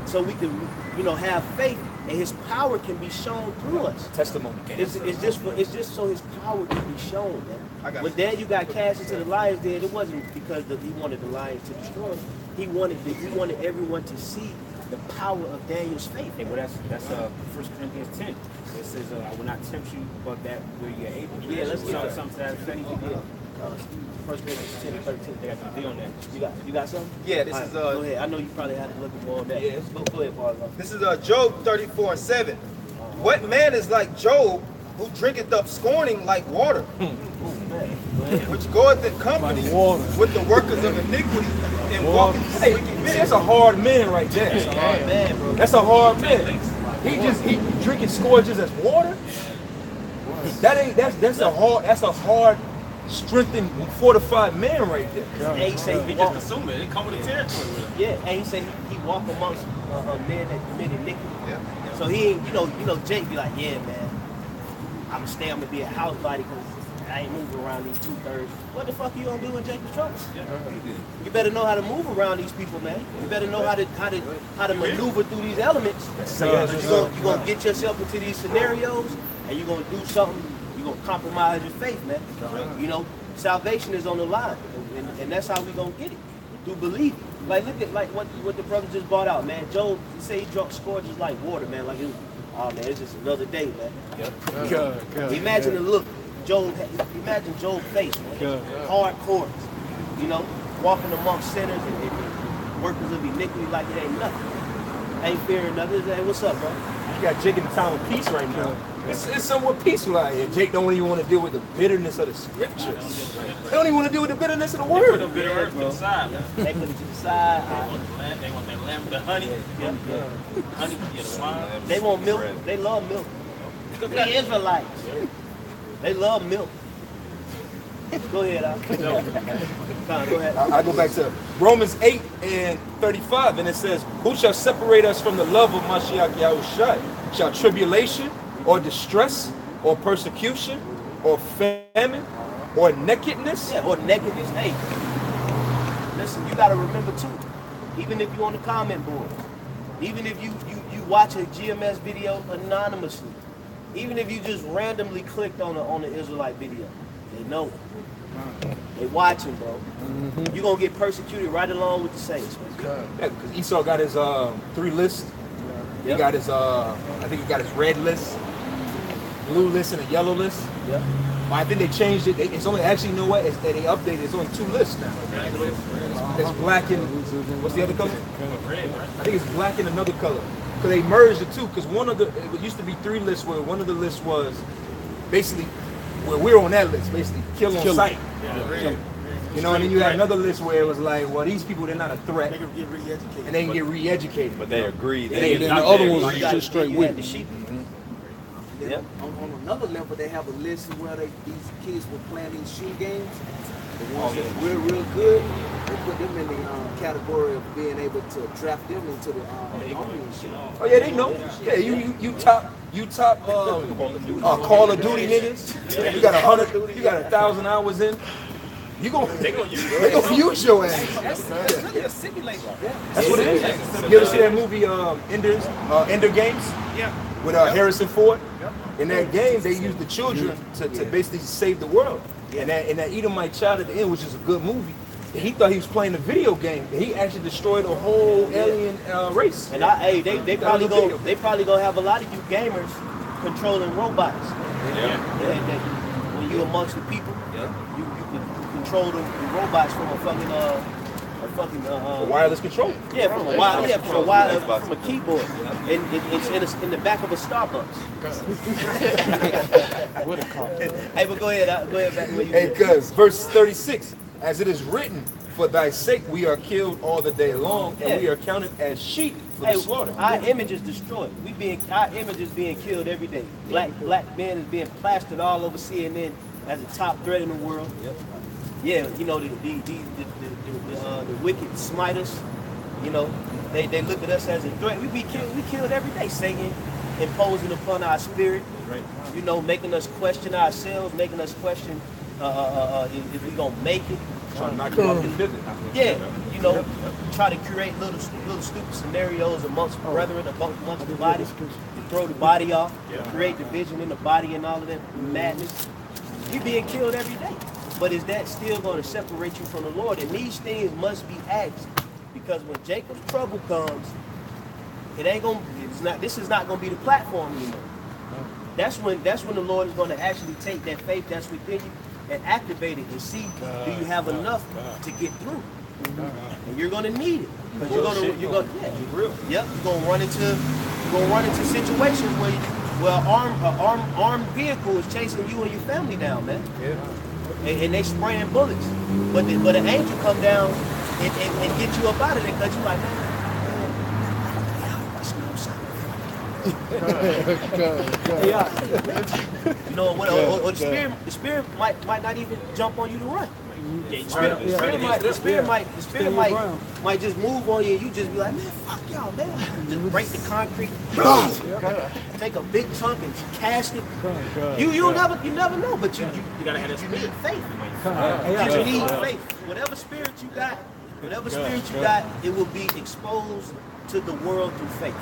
so we can, have faith and His power can be shown through us. Testimony. It's just so His power can be shown, man. When Daniel got cast into the lion's den, it wasn't because he wanted the lions to destroy him. He wanted everyone to see the power of Daniel's faith. Hey, well, that's 1 Corinthians 10. It says, I will not tempt you above that where you're able. Yeah, let's get something to that effect. 1 Corinthians 10 and 13. They got to deal on that. You got something? Yeah, this is go ahead. I know you probably had to look more on that. Yeah. Go ahead, Paul. This is Job 34 and 7. What man is like Job, who drinketh up scorning like water, which goeth in company with the workers of iniquity and walketh Hey, wicked man, men? that's a hard man right there. That's a hard man, bro. That's a hard man. He drinking scourges as water. That's a hard strengthened, fortified man right there. And he say He he just walk, assumed it. It come with the territory with it. yeah, and he say he walk amongst men that commit iniquity. Yeah. So he ain't, Jake be like, yeah, man, I'm gonna be a house body because I ain't moving around these 2/3. What the fuck you gonna do in Jacob's trouble? You better know how to move around these people, man. You better know how to maneuver through these elements. You're gonna get yourself into these scenarios, and you're gonna do something. You're gonna compromise your faith, man. Salvation is on the line, and that's how we gonna get it through believing. Like look at what the brother just brought out, man. Job, he say he drunk scourges like water, man. Like oh man, it's just another day, man. Imagine the look. Imagine Job's face, man. Hard chords, walking amongst sinners and workers of iniquity like it ain't nothing. Ain't fearing nothing. Hey, what's up, bro? You got Jake in the time of peace right now. It's somewhat peaceful out here. Jake don't even want to deal with the bitterness of the scriptures. They don't even want to deal with the bitterness of the They put word. the bitter earth to the side, man. They put it to the side. They want that lamb, the honey. Honey, the wine. They want milk. They love milk. The Israelites. They love milk. Go ahead, Al. Go ahead. I go back to Romans 8:35, and it says, "Who shall separate us from the love of Mashiach Yahushua? Shall tribulation, or distress, or persecution, or famine, or nakedness?" Yeah, or nakedness. Hey, listen, you got to remember too, even if you're on the comment board, even if you watch a GMS video anonymously, even if you just randomly clicked on the Israelite video, they know. They watching, bro. You're going to get persecuted right along with the saints. Yeah, because Esau got his 3 lists. He got his, I think he got his red list, blue list, and a yellow list. Yeah. But I think they changed it. It's only, actually, you know what? They updated. It's only 2 lists now. It's black and, what's the other color? I think it's black and another color. Because they merged the 2, because it used to be 3 lists where one of the lists was basically, where we're on that list, basically kill on sight. And then you had another list where it was like, well, these people, they're not a threat. They can get re-educated. And they can get re-educated. But they agreed. And then the other ones are just straight with with the sheep. Yep. On another level, they have a list where these kids were playing these shoe games. The ones that were real good, they put them in the category of being able to draft them into the army and shit. Oh yeah, they know. Yeah, you top Call of Duty niggas. You got 100, you got 1,000 hours in. They gonna use your ass. That's really a simulator. That's what it is. You ever see that movie Ender Games? Yeah. With Harrison Ford? In that game, they used the children to basically save the world. And that Edomite child at the end, which is a good movie, he thought he was playing a video game. And he actually destroyed a whole alien race. And they probably gonna have a lot of you gamers controlling robots. When you amongst the people, you can control the robots from a fucking wireless control. Yeah, from a keyboard. And it's in the back of a Starbucks. what a call. Hey, but go ahead back where you Hey, cuz, verse 36, as it is written, for thy sake we are killed all the day long, and we are counted as sheep for the slaughter. Our image is destroyed. Our image is being killed every day. Black men is being plastered all over CNN as the top threat in the world. Yeah, the wicked smite us. They look at us as a threat. We killed every day. Satan imposing upon our spirit. Right. Making us question ourselves, making us question if we gonna make it. Trying to knock you off your pivot. Yeah, try to create little stupid scenarios amongst brethren, amongst the body, to throw the body off, create division in the body and all of that madness. You're being killed every day. But is that still going to separate you from the Lord? And these things must be asked, because when Jacob's trouble comes, this is not going to be the platform anymore. That's when the Lord is going to actually take that faith that's within you and activate it and see, do you have enough to get through? And you're going to need it, because you're going to run into situations where an armed vehicle is chasing you and your family down, man. Yeah. And they spraying bullets, but an angel come down and get you up out of there, because you're like, man, You know what? Or the spirit might not even jump on you to run. The spirit might just move on you and you just be like, man, fuck y'all, man. Just break the concrete, take a big chunk and cast it. You never know, but you gotta have that you need spirit. faith. You need faith. Whatever spirit you got, it will be exposed to the world through faith.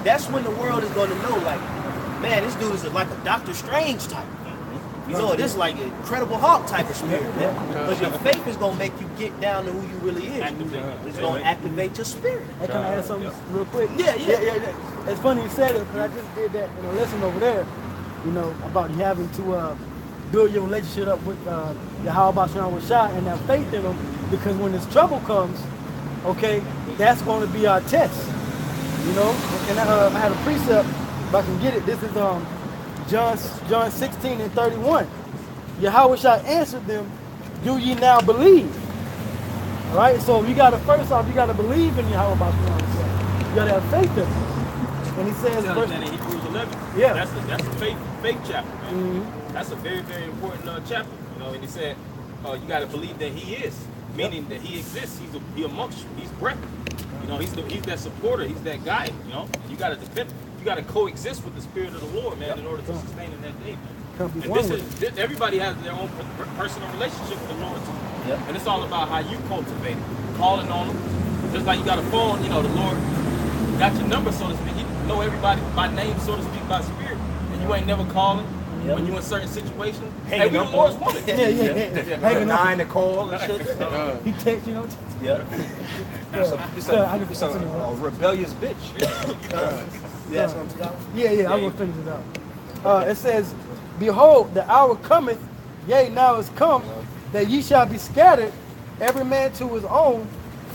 That's when the world is going to know, like, man, this dude is like a Doctor Strange type. You know, this is like an Incredible Hulk type of spirit, man. Because your faith is going to make you get down to who you really is. It's going to activate your spirit. Hey, can I add something real quick? Yeah. It's funny you said it, because I just did that in a lesson over there, you know, about you having to build your relationship up with Yahweh Shah and have faith in him, because when this trouble comes, okay, that's going to be our test, you know. And I had a precept, if I can get it. This is John 16 and 31. Yahweh Shah answered them, do ye now believe? All right, so you got to, first off, you got to believe in Yahweh Shah. You got to have faith in him. And he says, in Hebrews 11, yeah, that's a faith chapter, man. Mm-hmm. That's a very, very important chapter, you know. And he said, you got to believe that he is, meaning that he exists. He amongst you. He's breath. You know, he's that supporter. He's that guide. You know, and you got to depend. You got to coexist with the Spirit of the Lord, man, in order to sustain in that day, man. And everybody has their own personal relationship with the Lord too. Yep. And it's all about how you cultivate it, calling on him. Just like you got a phone, you know, the Lord got your number, so to speak. He know everybody by name, so to speak, by spirit, and you ain't never calling. When you in certain situations, hey, we the Lord's woman. Hanging 9 to call and shit. He texts, you know. It's a rebellious bitch. Yeah, I'm gonna finish it out. It says, behold, the hour cometh, yea, now is come, that ye shall be scattered, every man to his own,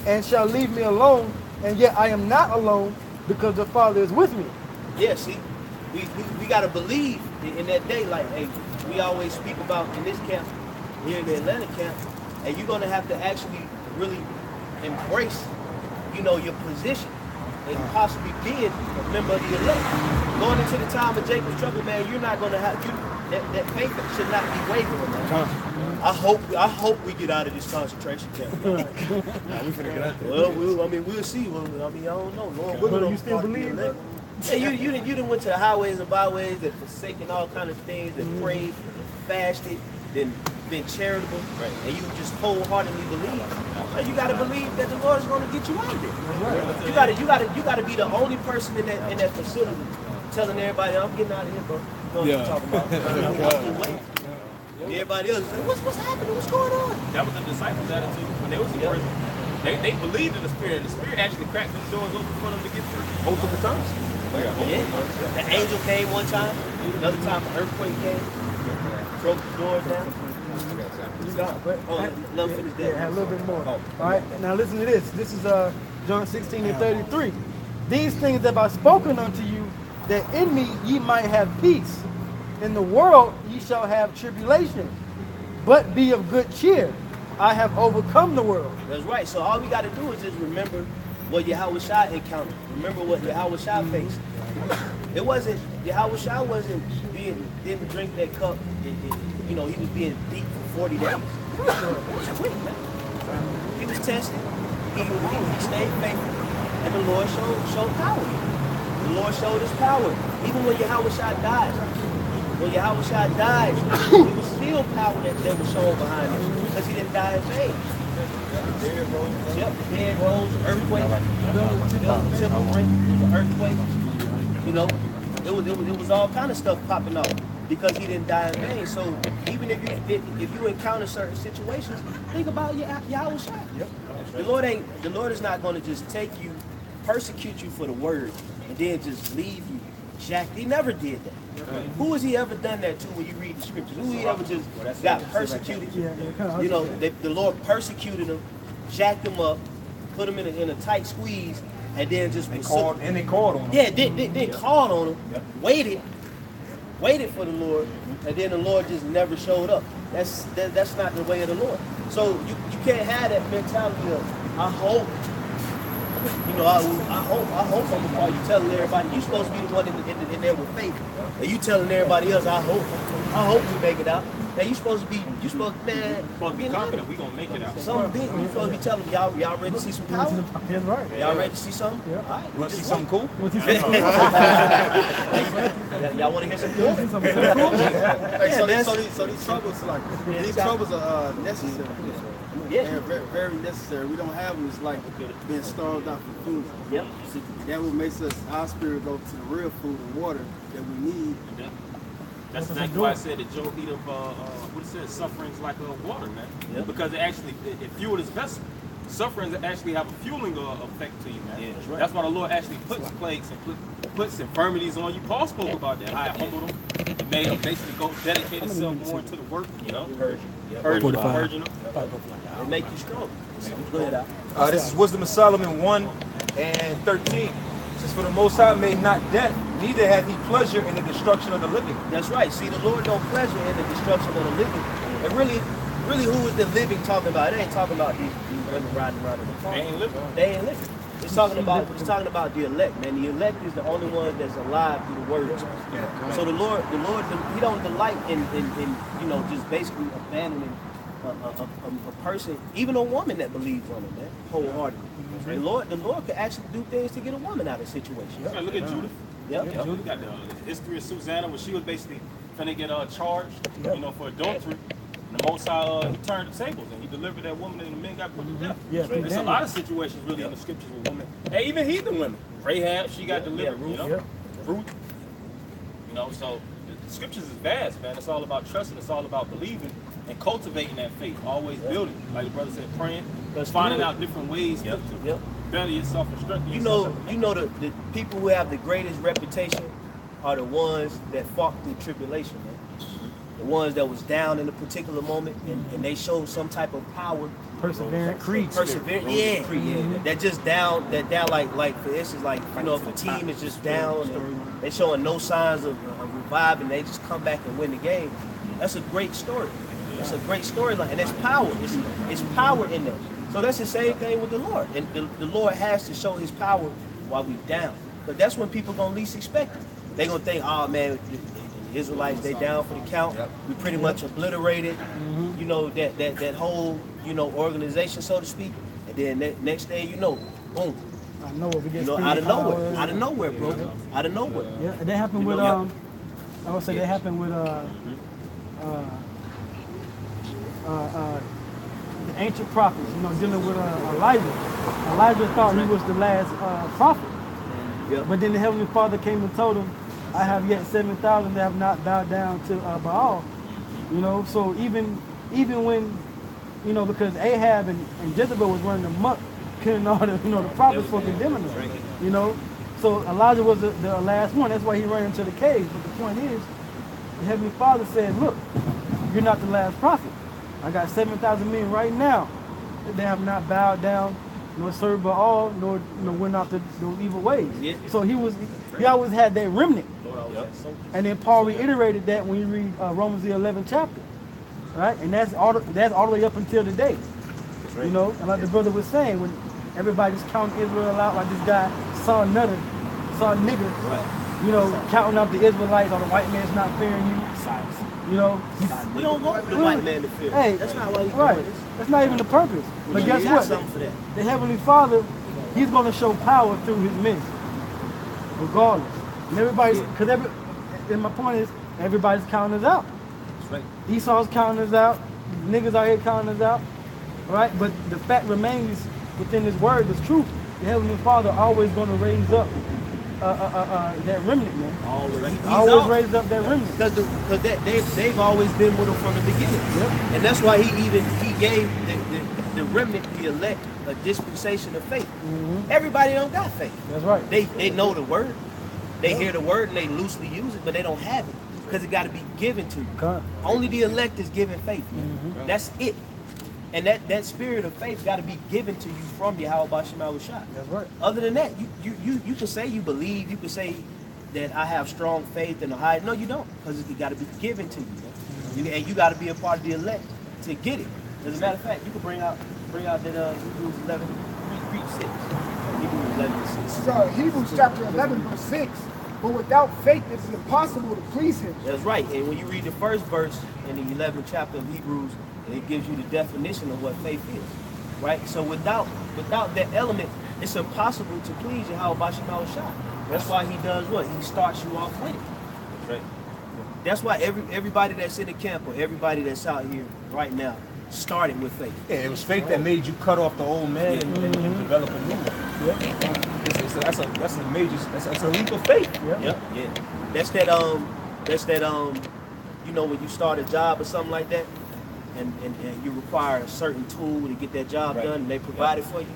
and shall leave me alone, and yet I am not alone, because the Father is with me. Yeah, see, we gotta believe in that day, like, hey, we always speak about in this camp, here in the Atlanta camp, and you're gonna have to actually really embrace, you know, your position and possibly being a member of the elect. Going into the time of Jacob's trouble, man, you're not gonna have that faith should not be wavering, man. I hope we get out of this concentration camp. We finna get out there. Well, we'll see. Well, I don't know. Lord, you still believe, bro? Yeah, you didn't went to the highways and byways and forsaken all kind of things and prayed, fasted, then been charitable, right? And you just wholeheartedly believe. And you gotta believe that the Lord is gonna get you out of there. You gotta be the only person in that facility telling everybody, I'm getting out of here, bro. You know what I'm talking about. Everybody else is like, what's happening? What's going on? That was the disciples' attitude when they was in prison. They believed in the Spirit, and the Spirit actually cracked the doors open for them to get through multiple times. Yeah. The angel came one time, another time an earthquake came, broke the doors down. Let me finish that. A little bit more. All right, now listen to this. This is John 16 and 33. These things have I spoken unto you, that in me ye might have peace. In the world ye shall have tribulation, but be of good cheer. I have overcome the world. That's right. So all we got to do is just remember what Yahweh Shah encountered. Remember what Yahweh Shah faced. It wasn't, Yahweh Shah didn't drink that cup. You know, he was being beat for 40 days. It was quick, man. He was tested. He stayed faithful. And the Lord showed power. The Lord showed his power. Even when Yahweh Shah died. When Yahweh Shah died, it was still power that was shown behind him. Because he didn't die in vain. Yep, the dead rose, earthquake, temple break, earthquake. You know, it was all kind of stuff popping off because he didn't die in vain. So even if you encounter certain situations, think about Yahweh Shah. Yep. The Lord is not going to just take you, persecute you for the word, and then just leave you jacked. He never did that. Who has he ever done that to when you read the scriptures? Who he ever just got persecuted? You know, the Lord persecuted him, jacked him up, put him in a tight squeeze, and then just they called on him. Yeah, they called on him, waited for the Lord, and then the Lord just never showed up. That's not the way of the Lord. So you can't have that mentality of I hope You know, I hope I'm gonna call you telling everybody you supposed to be the one in there with faith, and you telling everybody else. I hope we make it out. Now you supposed to be man. Supposed to be confident we gonna make it out. Something big. You supposed to be telling y'all ready to see some power. That's right. Y'all ready to see something? Yeah. All right. You want to see something cool? Y'all want to hear some cool? Hey, so these troubles, like, these troubles are necessary. Yeah. They're very, very necessary. We don't have them. It's like being starved out for food. Yep. That what makes our spirit go to the real food and water that we need. That's exactly why I said that Job eat of what it says, sufferings like water, man. Yep. Because it fueled his vessel. Sufferings actually have a fueling effect to you, man. Yeah, that's right. That's why the Lord actually puts plagues and puts infirmities on you. Paul spoke about that. How it humbled him. It made him basically go dedicate himself more into the work, you know. Urging them. It make you strong. Go ahead, Al. This is Wisdom of Solomon 1:13. It says, for the Most High made not death, neither hath he pleasure in the destruction of the living. That's right. See, the Lord don't pleasure in the destruction of the living. And really, who is the living talking about? It ain't talking about these women riding around in the car. They ain't living. They ain't living. It's talking about the elect, man. The elect is the only one that's alive through the words. So the Lord, he don't delight in just basically abandoning a person, even a woman that believes on him, man, wholeheartedly. The Lord could actually do things to get a woman out of a situation. Yeah, look at Judith. Yep. You got the history of Susanna when she was basically finna get charged, for adultery. And the Most High, he turned the tables and he delivered that woman and the men got put to death. Yeah, There's a lot of situations really in the scriptures with women. And even heathen women. Rahab, she got delivered, Ruth. So the scriptures is vast, man. It's all about trusting, it's all about believing and cultivating that faith. Always building. Like the brother said, praying, finding out different ways to better yourself and strengthen yourself. You know the people who have the greatest reputation are the ones that fought through tribulation, man. The ones that was down in a particular moment and they showed some type of power. Perseverant creed. That just down like for instance, like, if a team is just down and they showing no signs of reviving, they just come back and win the game. That's a great story. It's a great storyline, and it's power. It's power in there. So that's the same thing with the Lord. And the Lord has to show his power while we down. But that's when people gonna least expect it. They gonna think, oh man, the Israelites, they down for the count. We pretty much obliterated, that whole, organization, so to speak. And then next thing you know, boom. I know what we get. Out of nowhere, bro. Out of nowhere. Yeah, and that happened with I would say that happened with the ancient prophets, dealing with Elijah. Elijah thought he was the last prophet. Yep. But then the Heavenly Father came and told him, I have yet 7,000 that have not bowed down to Baal. So even when, because Ahab and Jezebel was running amok, killing all the, the prophets for condemning them. So Elijah was the last one. That's why he ran into the cave. But the point is, the Heavenly Father said, look, you're not the last prophet. I got 7,000 men right now that they have not bowed down, nor served Baal, nor went out those evil ways. Yeah. So he always had that remnant. And then Paul reiterated that when you read Romans the 11th chapter, right? And that's all the way up until today. Right. And like the brother was saying, when everybody's counting Israel out, like this guy saw nigger, right. Counting up the Israelites, or the white man's not fearing you. We don't want the white man to fear. Hey, that's not why he's right. doing this. That's not even the purpose. But guess what? The Heavenly Father, he's going to show power through his men, regardless. And and my point is, everybody's counting us out. That's right. Esau's counting us out. Niggas out here counting us out. Right? But the fact remains within his word, it's truth. The Heavenly Father always going to raise up that remnant, man. Always raised up that remnant. Because they've always been with him from the beginning. Yep. And that's why he gave the remnant, the elect, a dispensation of faith. Mm-hmm. Everybody don't got faith. That's right. They know the word. They hear the word and they loosely use it, but they don't have it because it got to be given to you. God. Only the elect is given faith, man. Mm-hmm. That's it. And that spirit of faith got to be given to you from Yahweh Shema Shah. That's right. Other than that, you can say you believe, you can say that I have strong faith in the high. No, you don't, because it got to be given to you. Mm-hmm. And you got to be a part of the elect to get it. As a matter of fact, you can bring out that Hebrews 11, read 6. Hebrews 11 This 6. is Hebrews chapter 11, verse 6. But without faith, it is impossible to please him. That's right. And when you read the first verse in the 11th chapter of Hebrews, it gives you the definition of what faith is. Right? So without that element, it's impossible to please Yahweh Shai. That's why he does what? He starts you off with it. That's right. That's why everybody that's in the camp or everybody that's out here right now started with faith. Yeah, it was faith that made you cut off the old man and develop a new one. That's a leap of faith. Yeah. That's that you know, when you start a job or something like that, and you require a certain tool to get that job done, and they provide it for you.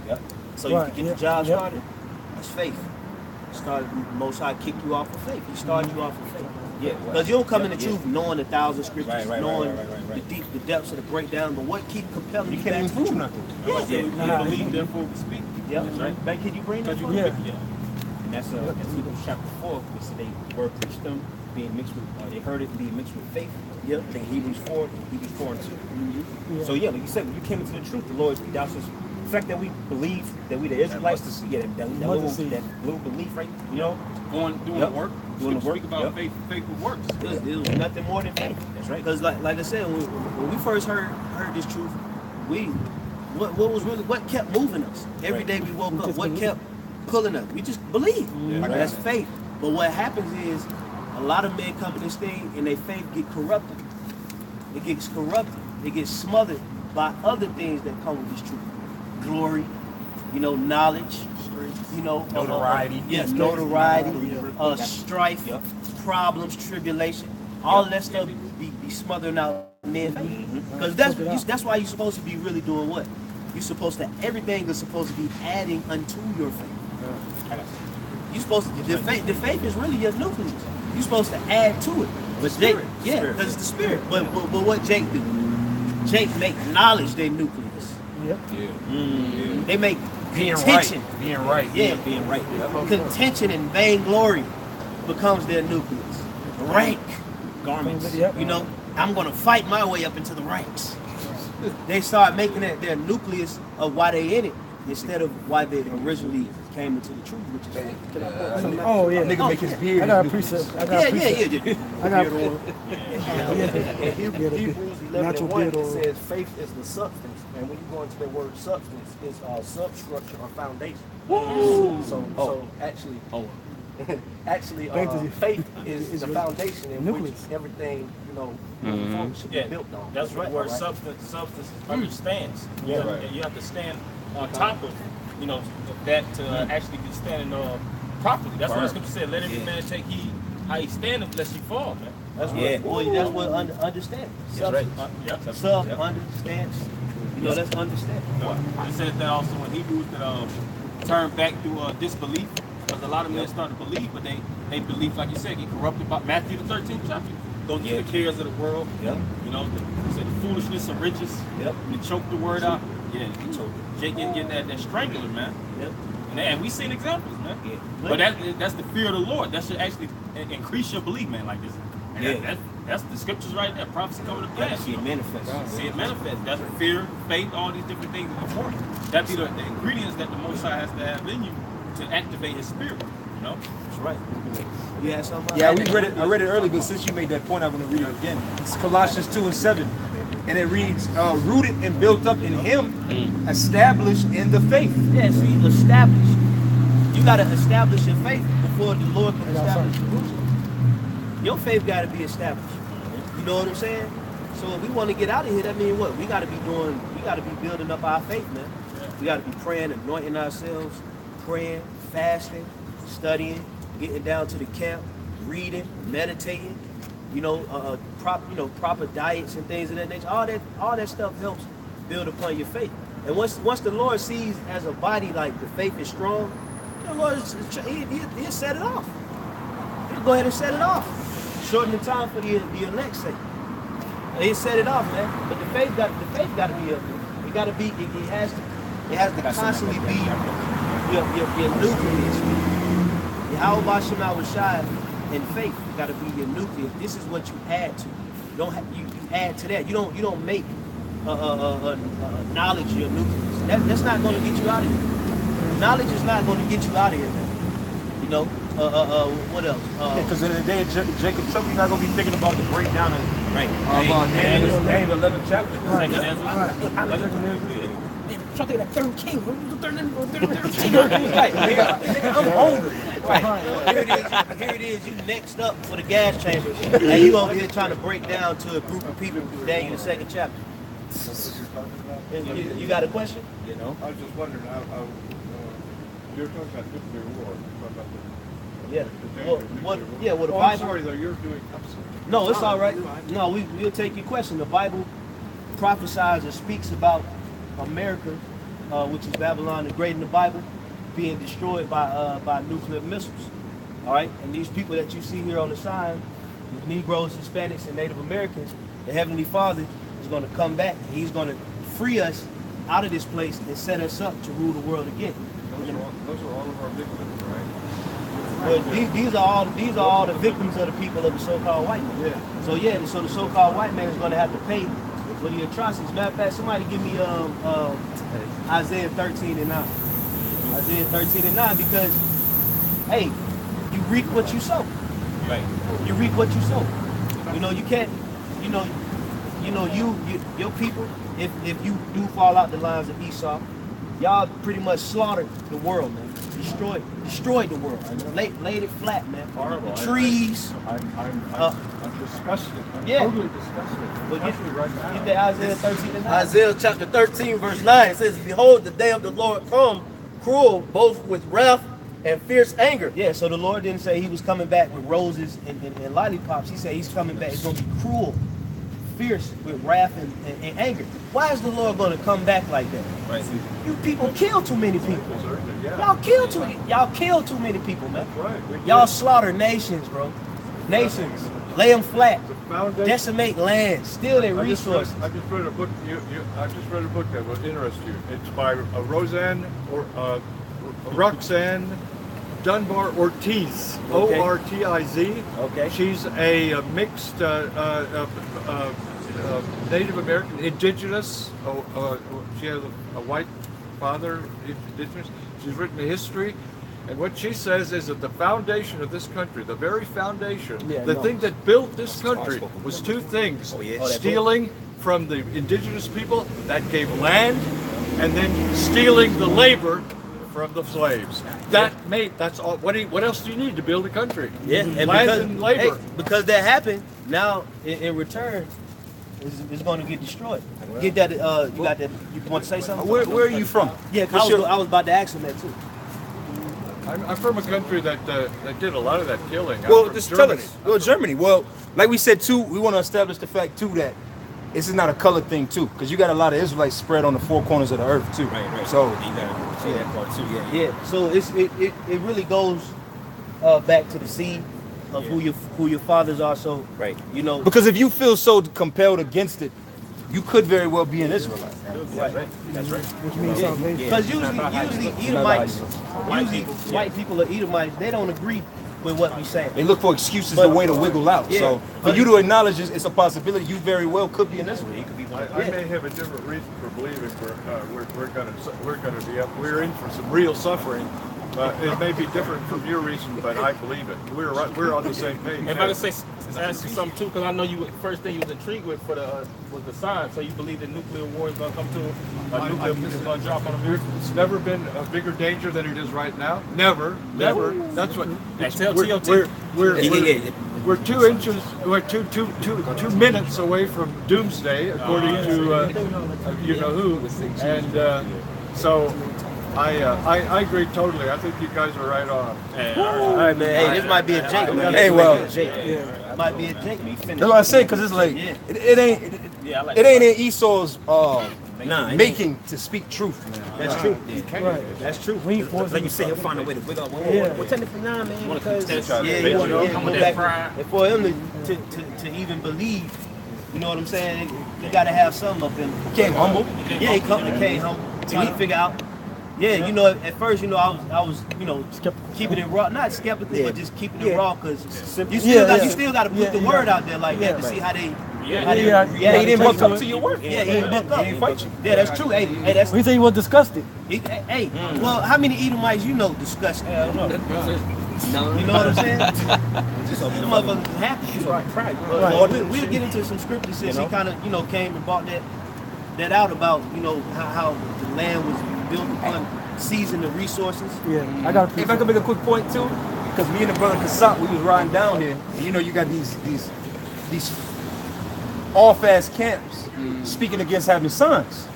So you can get the job started. That's faith. Most High kicked you off of faith. He started you off of faith. Because you don't come in the truth knowing 1,000 scriptures, knowing the depths of the breakdown, but what keep compelling you can't back even to prove truth? nothing. We believe, therefore we speak. Yep. That's right. Back, can you bring that? Yeah. And that's Hebrews chapter 4, which said they were preached them, being mixed with, they heard it being mixed with faith. Yep. I think Hebrews 4 and 2. So yeah, like you said, when you came into the truth, the Lord, that was the fact that we believe that we the Israelites, that little belief, right? You know, Doing the work. Doing the work. Speak about faith with works. It was nothing more than faith. That's right. Because like I said, when we first heard this truth, what kept moving us? Every day we woke up, what kept pulling us? We just believe. That's faith. But what happens is a lot of men come to this thing and their faith get corrupted. It gets corrupted. It gets smothered by other things that come with this truth. Glory, knowledge, Notoriety. Yes, notoriety, strife, problems, tribulation. All of that stuff be smothering out men's faith. Because that's why you're supposed to be really doing what? You're supposed to, everything is supposed to be adding unto your faith. You're supposed to, the faith is really your nucleus. You're supposed to add to it. But Jake, because it's the spirit. But what Jake do? Jake make knowledge their nucleus. They make contention. Being right. Being right. Contention and vainglory becomes their nucleus. Rank, garments. I'm gonna fight my way up into the ranks. They start making that their nucleus of why they in it instead of why they originally came into the truth, which is faith. Nigga make his beard. I got a precept. I got Hebrews 11:1 it says faith is the substance, and when you go into the word substance, it's substructure or foundation. So actually, faith is the foundation in which everything should be built on. That's right. Where substance understands. You have to stand on top of that to actually be standing properly. That's what the scripture said. Let every man take heed how he standeth lest he fall, man. That's that's what understand. That's right. Sub understands. That's understand. It says that also in Hebrews that turn back to disbelief, because a lot of men start to believe, but they believe, like you said, get corrupted by Matthew the 13th chapter. Go through the cares of the world. The foolishness of riches. They choke the word out. They choke. Jake get that strangler, man. And we seen examples, man. But that's the fear of the Lord. That should actually increase your belief, man, like this. And that's the scriptures right there. Prophecy coming to pass. See it manifest. See it manifest. That's fear, faith, all these different things before you. That be the ingredients that the Most High has to have in you to activate His spirit. That's right. You had something? Yeah, I read it earlier, but since you made that point, I'm going to read it again. It's Colossians 2:7. And it reads, rooted and built up in Him, established in the faith. Yeah, see, established. You got to establish your faith before the Lord can establish Jerusalem. Your faith got to be established. You know what I'm saying? So if we want to get out of here, that means what? We got to be building up our faith, man. We got to be praying, anointing ourselves, praying, fasting, studying, getting down to the camp, reading, meditating, proper diets and things of that nature. All that stuff helps build upon your faith. And once the Lord sees as a body like the faith is strong, the Lord he'll set it off. He'll go ahead and set it off. Shorten the time for the elect's sake. He'll set it off, man. But the faith got to be up there. It got to be. It has to constantly be your nucleus. Yahweh Shema Shai and faith got to be your nucleus. This is what you add to. You add to that. You don't make knowledge your nucleus. That's not going to get you out of here. knowledge is not going to get you out of here, man. You know, what else? Because in the day of Jacob trouble, you're not going to be thinking about the breakdown of Daniel 11th chapter. Something that third king. I'm hungry. Right. Here it is. You next up for the gas chamber, and you over here trying to break down to a group of people. Daniel, the 2nd chapter. You got a question? You know? I was just wondering how you're talking about nuclear war. Well, the Bible. I'm sorry, though. You're doing. No, it's all right. No, we'll take your question. The Bible prophesies and speaks about America, which is Babylon the Great in the Bible, being destroyed by nuclear missiles. All right, and these people that you see here on the sign, Negroes, Hispanics, and Native Americans, the Heavenly Father is going to come back. He's going to free us out of this place and set us up to rule the world again. Those are all of our victims, right? Well, these are all the victims of the people of the so-called white man. Yeah. So the so-called white man is going to have to pay for the atrocities. Matter of fact, somebody give me Isaiah 13 and 9. Isaiah 13 and 9, because hey, you reap what you sow. Right. You reap what you sow. You know, you can't. Your people. If you do fall out the lines of Esau, y'all pretty much slaughtered the world, man. Destroyed the world. Laid it flat, man. Horrible. The trees. I'm disgusted. I'm Yeah. totally disgusted. But Especially right now. get that Isaiah 13 and 9. Isaiah chapter 13, verse 9 says, "Behold, the day of the Lord come, cruel, both with wrath and fierce anger." Yeah, so the Lord didn't say he was coming back with roses and lollipops. He said he's coming back. It's going to be cruel, fierce with wrath and anger. Why is the Lord going to come back like that? Right. You people kill too many people. Yeah. Y'all kill too many people, man. Right. Y'all slaughter nations, bro. Nations. Lay them flat. Foundation. Decimate land. Steal their resources. I just read a book. I just read a book that will interest you. It's by Roxanne Dunbar Ortiz. Okay. Ortiz. Okay. She's a mixed Native American, indigenous. She has a white father, indigenous. She's written a history. And what she says is that the foundation of this country, the very foundation, thing that built this country was two things. Stealing from the indigenous people that gave land, and then stealing the labor from the slaves. That's all. What else do you need to build a country? Yeah, and land because, and labor. hey, because that happened, now in return, it's going to get destroyed. Get that? You got that? You want to say something? Where are you from? Yeah, because I was about to ask him that too. I'm from a country that did a lot of that killing. I'm Well, from just Germany. tell us. Well, Germany. Well, like we said too, we want to establish the fact too that this is not a color thing too, because you got a lot of Israelites spread on the four corners of the earth too. Right. So you gotta see that part too. Yeah. So it really goes back to the seed of who your fathers are. So Right. you know. because if you feel so compelled against it, you could very well be an Israelite. Right. That's right. Which means salvation. Because usually Edomites, white people or Edomites, they don't agree with what we say. They look for excuses, But- a way to wiggle out. Yeah. So for you to acknowledge it's a possibility, you very well could be an Israelite. I may have a different reason for believing we're going to be up. We're in for some real suffering. It may be different from your reason, but I believe it. We're on the same page. And if I could ask you something too, because I know you first thing you was intrigued with was the sign. So you believe the nuclear war is going to come to a nuclear missile going to drop on America? It's never been a bigger danger than it is right now. Never. That's what. Tell TOT. We're 2 inches. We're two minutes away from doomsday, according to you know who. And so I agree totally. I think you guys are right on. All right, man. Hey, this might be a Jake. Man. Hey, well, It might be a Jake. that's what I say, because it's like it ain't in Esau's making to speak truth. That's true. Right. That's true. We ain't forcing Like you said, he'll find a way to wiggle out. Yeah. technically not, man. Because Yeah, you want to come go with back. that pride. And for him to even believe, you know what I'm saying? You got to have something up in him. Came humble. Yeah, he came humble. Trying to figure out. Yeah, you know, at first, you know, I was, you know, keeping it raw, not skeptical, but just keeping it raw, because you still got to put the word out there like that to see how they Yeah, he didn't buck up to your work. Yeah, he didn't buck up. He didn't fight you. Yeah, that's true. Hey, that's. He said he was disgusted. Hey, well, how many Edomites you know disgusting? I don't know. You know what I'm saying? Some motherfuckers happy. Right. Well, we'll get into some scriptures since he kind of, came and brought that out about, how the land was built upon seizing the resources. Yeah, I got a If I could make a quick point too, because me and the brother Kasat, we was riding down here, and you got these off-ass camps speaking against having sons,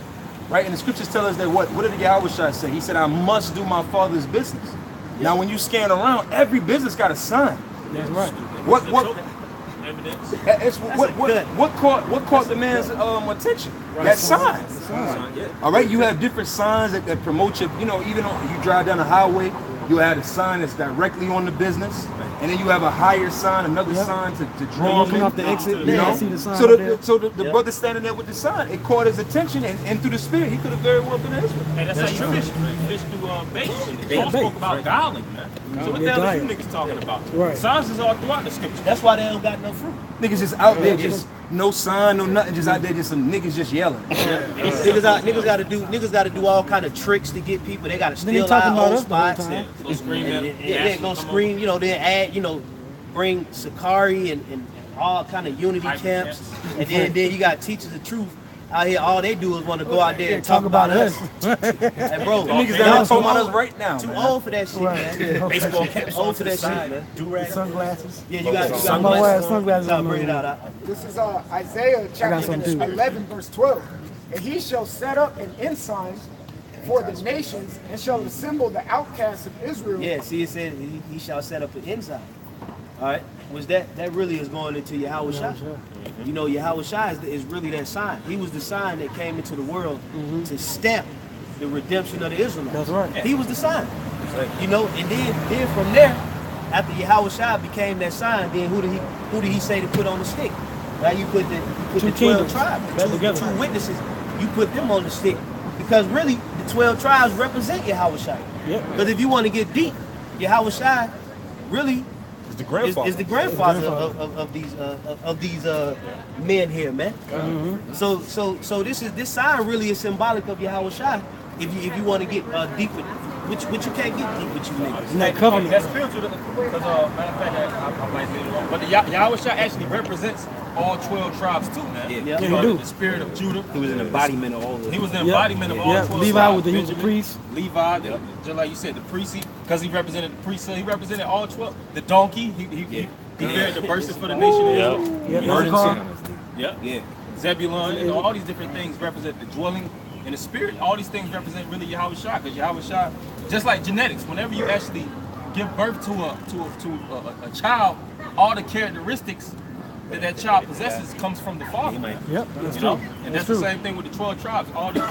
right? And the scriptures tell us that what did the Yahweh say? He said, "I must do my father's business." Now, when you scan around, every business got a sign. That's right. What Evidence. what caught the man's attention? That sign. All right, you have different signs that promote your, even on, you drive down the highway, you have a sign that's directly on the business, and then you have a higher sign, another sign to draw them in. Off the exit, see the sign So the brother standing there with the sign, it caught his attention, and through the spirit, he could have very well been Israel. Hey, that's how you fish through bait. They all spoke about garlic, man. So what the hell are you niggas talking about? Right. Signs is all throughout the scripture. That's why they don't got no fruit. Niggas just out there, just no sign, no nothing, just out there, just some niggas just yelling. Niggas gotta do all kind of tricks to get people. They gotta steal our old spots. Go scream Go scream. Then add. Bring Sakari and all kind of unity camps, and then you got teachers of truth out here. All they do is want to go out there and talk about us. Hey, bro, Niggas down talking about us right now. Too old for that shit, man. Baseball caps Old for that shit, man. Do-rag. Sunglasses. Yeah, you got Sunglasses. bring it out. This is Isaiah chapter 11, verse 12. And he shall set up an ensign for the nations and shall assemble the outcasts of Israel. Yeah, see, it said he shall set up an ensign. All right, was that really is going into Yahweh Shai. Yahweh Shai is really that sign. He was the sign that came into the world to stamp the redemption of the Israelites. That's right. He was the sign. And then from there, after Yahweh Shai became that sign, then who did he say to put on the stick? Right, you put the 12 tribes, two witnesses. You put them on the stick because really the 12 tribes represent Yahweh Shai. Because if you want to get deep, Yahweh Shai really is the grandfather of these men here, man. So this sign really is symbolic of Yahweh Shai. If you want to get deep with, which you can't get deep with you niggas. That covenant. That's spiritual. Because matter of fact, I might say it wrong, but the Yahweh Shai actually represents all 12 tribes too, man. Yeah, he do. The spirit of Judah. He was an embodiment of all of them. He was the embodiment of all 12 Levi tribes. he was the priest. Levi, just like you said, the priest, because he represented the priest, so he represented all 12. The donkey, he bear the verses for the nation of Israel. Yeah. Zebulun, and all these different things represent the dwelling in the spirit. All these things represent really Yahweh Shai, because Yahweh Shai, just like genetics, whenever you actually give birth to a child, all the characteristics that child possesses comes from the father. Yep, that's You true. know, and that's the same thing with the 12 tribes. All the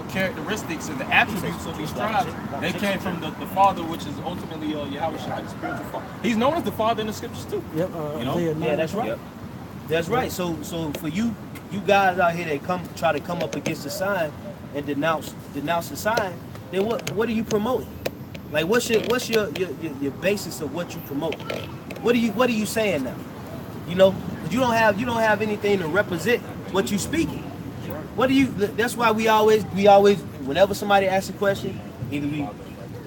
characteristics and the attributes of these tribes, they came from the father, which is ultimately Yahweh Shai, the spiritual father. He's known as the father in the scriptures too. Yep. Yeah, that's right. That's right. So for you guys out here that try to come up against the sign and denounce the sign, then what are you promoting? Like what's your basis of what you promote? What are you saying now? You don't have anything to represent what you speaking. That's why we always whenever somebody asks a question, either we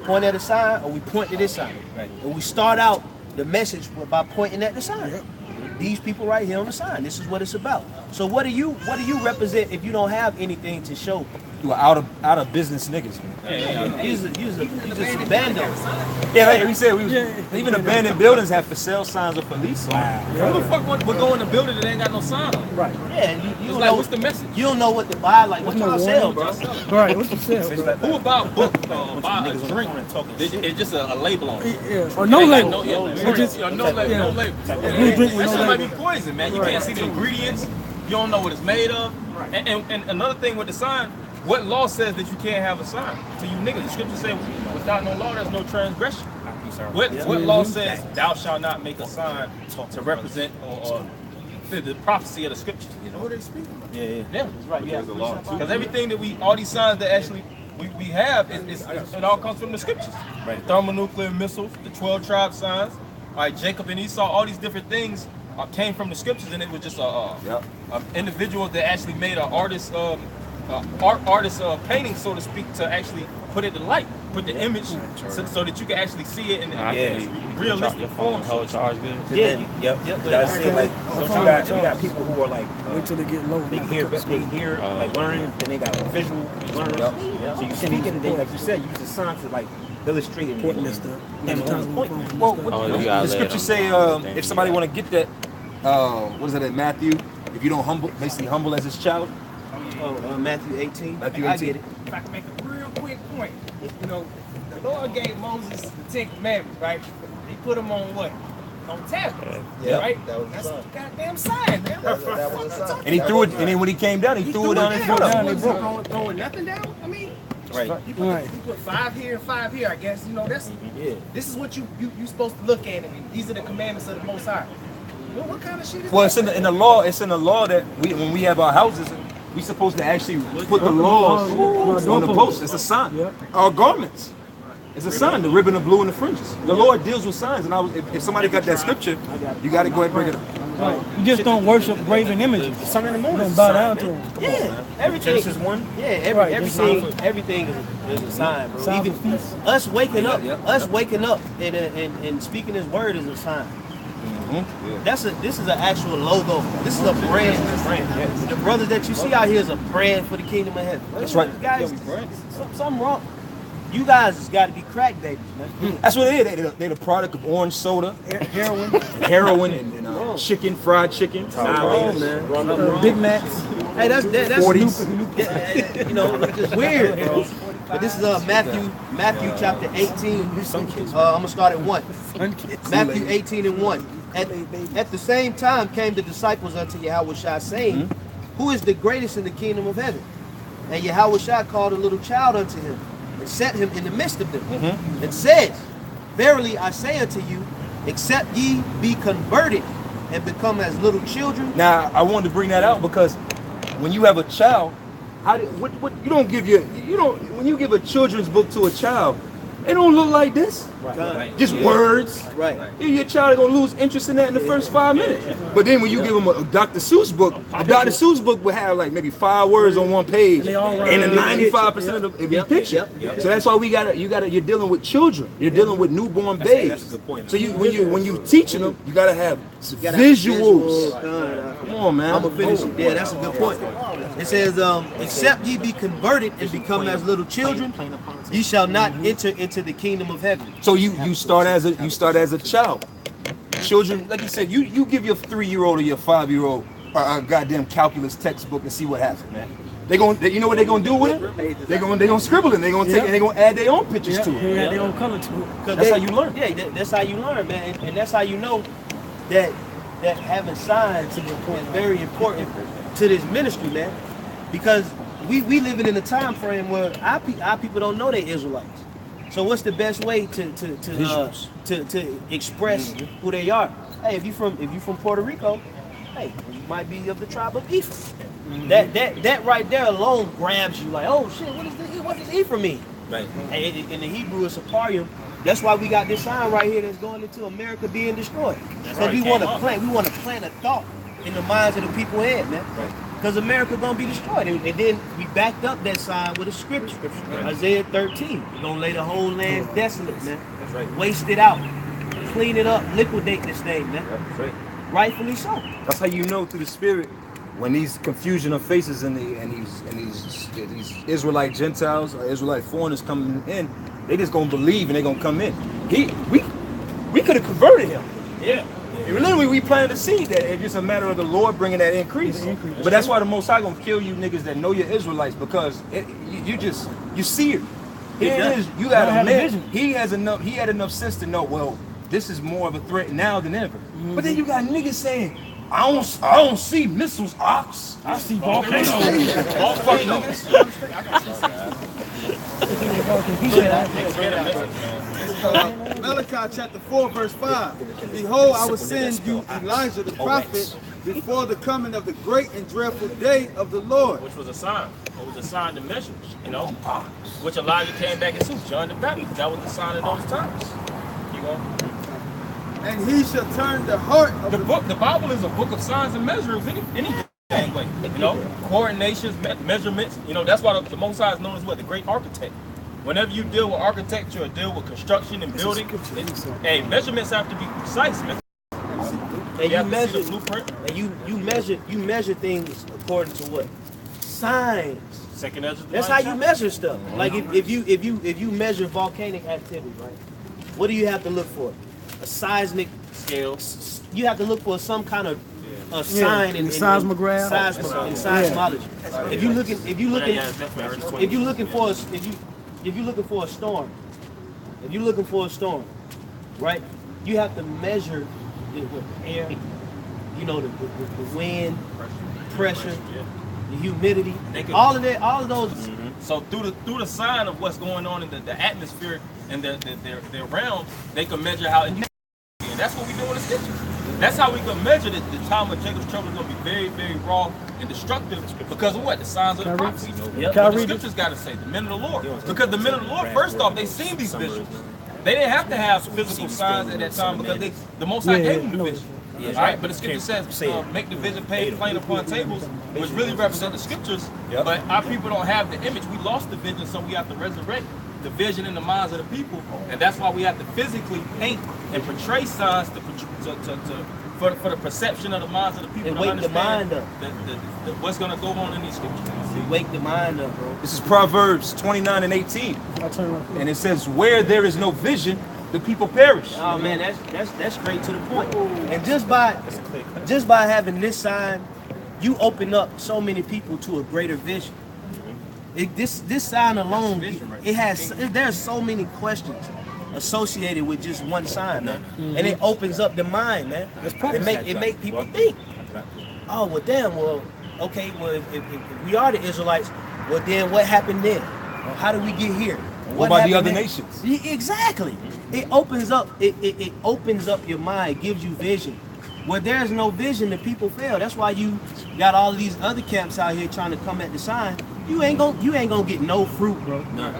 point at a sign or we point to this sign. Right. And we start out the message by pointing at the sign. These people right here on the sign. This is what it's about. So what do you represent if you don't have anything to show? You are out of business niggas, man. You just bandos. Yeah, like we said, even abandoned buildings have for sale signs or for lease signs. Wow. Who the fuck would go in a building that ain't got no sign on it? Right. Yeah, and you It's know, what's the message? You don't know what to buy, like what y'all sell, bro. Right, what's the sale? Who would buy a book, buy a drink? It's just a label on it. Yeah. Or no label. No label. No label. Blue drink with That no shit might be label. poison, man. You can't see the ingredients. You don't know what it's made of. And another thing with the sign, what law says that you can't have a sign? To you niggas, the scripture says, without no law, there's no transgression. What law says, thou shalt not make a sign to represent or the prophecy of the scriptures? You know what they speak about? Yeah, that's right. Yeah, because everything that all these signs that actually we have, it all comes from the scriptures. Right. Thermonuclear missiles, the 12 tribe signs, all right, Jacob and Esau, all these different things came from the scriptures, and it was just a individual that actually made an artist painting, so to speak, to actually put it to light, put the image, so that you can actually see it in realistic form. Yep. That's it. Like, so you got people who are like, Wait till they get low. they hear, like learn, then they got visual learn. So you speak and then, like you said, you use the sign to like illustrate and point. Well, the scripture say if somebody want to get that, what is that in Matthew? If you don't basically humble as his child. Matthew 18. Matthew 18. I get it. If I can make a real quick point, you know, the Lord gave Moses the 10 Commandments, right? He put them on what? On tablets, right? That's a goddamn sign, man. That was a sign. And he threw it, and then when he came down, he threw it down in front of him. Throwing nothing down. I mean, Right. you put 5 here and 5 here. I guess you know that's. This is what you supposed to look at, and these are the commandments of the Most High. Well, what kind of shit is Well, that? it's in the law. It's in the law that when we have our houses, we supposed to actually put the laws on the post. It's a sign. Our garments. It's a sign. The ribbon of blue and the fringes. The Lord deals with signs. And if somebody got that scripture, you got to go ahead and bring it up. Right. You just don't worship graven images. Sun in the morning. Don't bow down to them. Yeah, everything. Genesis 1. Yeah, everything is a sign, bro. Sign Even for peace. us waking up and speaking His word is a sign. This is an actual logo. This is a brand. The brothers that you see out here is a brand for the kingdom of heaven. That's right. You guys, something wrong. You guys got to be crack babies, man. That's what it is. They're the product of orange soda, heroin, and chicken, fried chicken. Big Macs. Hey, that's 40s. you know, it's weird, bro. But this is Matthew chapter 18. I'm gonna start at 1. Matthew 18 and 1. At the same time came the disciples unto Yahushua, saying, Who is the greatest in the kingdom of heaven? And Yahushua called a little child unto him, and set him in the midst of them, and said, Verily I say unto you, except ye be converted and become as little children. Now, I wanted to bring that out because when you have a child, when you give a children's book to a child, it don't look like this. Just words. Right. Your child is gonna lose interest in that in the first 5 minutes. But then when you give them a Dr. Seuss book, a Dr. Seuss book will have like maybe 5 words on one page, and the 95% of it be picture. So that's why you're dealing with children. You're dealing with newborn babes. So when you teaching them, you gotta have visuals. Come on, man. I'm gonna finish it. Yeah, that's a good point. It says, except ye be converted and become as little children, ye shall not enter into the kingdom of heaven. So you start as a child. Children, like you said, you give your 3-year-old or your 5-year-old a goddamn calculus textbook and see what happens, man. You know what they're gonna do with it? They're gonna scribble it. They're gonna take it and they're gonna add their own pictures to it. Yeah, their own color to it. That's how you learn. Yeah, that's how you learn, man. And that's how you know that having signs is very important to this ministry, man. Because we living in a time frame where our people don't know they're Israelites. So what's the best way to express who they are? Hey, if you from Puerto Rico, hey, you might be of the tribe of Ephraim. That right there alone grabs you like, oh shit, what does Ephraim mean? Right. And in the Hebrew it's Separium. That's why we got this sign right here that's going into America being destroyed. Because we want to plant a thought in the minds of the people head, man. Because America gonna be destroyed. And then we backed up that sign with a scripture. Isaiah 13. We're gonna lay the whole land desolate, man. That's right. Waste it out. Clean it up, liquidate this thing, man. That's right. Rightfully so. That's how you know through the spirit when these confusion of faces and these Israelite Gentiles or Israelite foreigners coming in, they just gonna believe and they gonna come in. We could have converted him. Yeah. Literally, we planted the seed that it's just a matter of the Lord bringing that increase. But that's why the Most High gonna kill you niggas that know you're Israelites because you see it. Here it is. You got a man. He had enough sense to know. Well, this is more of a threat now than ever. But then you got niggas saying, I don't see missiles, ox. I see volcanoes. All fucking niggas. Malachi chapter 4 verse 5. Behold, I will send you Elijah the prophet before the coming of the great and dreadful day of the Lord. Which was a sign. It was a sign to measure, which Elijah came back and said, John the Baptist. That was the sign of those times. You know? And he shall turn the heart of The Bible is a book of signs and measures. Any way, you know, coordinations, measurements. You know, that's why the Most High is known as what? The great architect. Whenever you deal with architecture or deal with construction and building, hey, measurements have to be precise, man. And you measure the blueprint. And you measure things according to what? Signs. Second Ezra. That's how you measure stuff. Like if you measure volcanic activity, right? What do you have to look for? A seismic Scale. You have to look for some kind of sign in seismograph, in seismology. If you're looking for a storm, right? You have to measure it with air, you know, the wind, pressure, the humidity, all of those. So through the sign of what's going on in the atmosphere and their realm, they can measure how. And that's what we do in the scriptures. That's how we can measure that the time of Jacob's trouble is going to be very, very raw and destructive because of what? The signs of the prophecy. What the scriptures got to say, the men of the Lord. Because the men of the Lord, first off, they seen these visions. They didn't have to have physical signs at that time because the Most High gave them the vision. All right, but the scripture says, make the vision plain upon tables, which really represent the scriptures. But our people don't have the image. We lost the vision, so we have to resurrect the vision in the minds of the people, and that's why we have to physically paint and portray signs for the perception of the minds of the people. And wake the mind up. What's going to go on in these scriptures. Wake the mind up, bro. This is Proverbs 29:18. And it says, where there is no vision, the people perish. Oh man, that's straight to the point. And just by having this sign, you open up so many people to a greater vision. This sign alone, there's so many questions associated with just one sign, man. And it opens up the mind, man. It make people think. Oh well, damn. Well, okay. Well, if we are the Israelites, well then what happened then? Well, how did we get here? What about the other nations? Exactly. It opens up. It opens up your mind, gives you vision. Where there's no vision, the people fail. That's why you got all these other camps out here trying to come at the sign. You ain't gonna get no fruit, bro. No.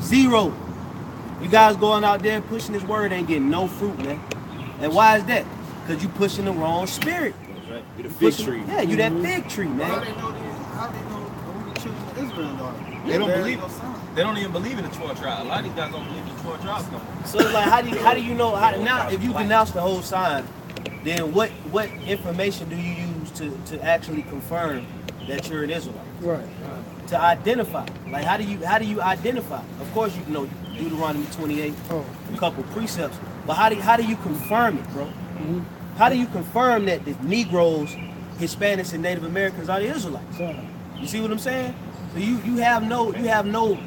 Zero. You guys going out there pushing this word ain't getting no fruit, man. And why is that? Because you pushing the wrong spirit. That's right. You the fig tree. Yeah, you that fig tree, man. How they know who the children of Israel are? They don't believe. They don't even believe in the 12 tribes. A lot of these guys don't believe in the 12 tribes no more. So it's like, how do you know? Now, if you denounce the whole sign, then what information do you use to actually confirm that you're an Israelite? Right. To identify, like how do you identify? Of course, you know Deuteronomy 28, a couple precepts, but how do you confirm it, bro? Mm-hmm. How do you confirm that the Negroes, Hispanics, and Native Americans are the Israelites? You see what I'm saying? So you have no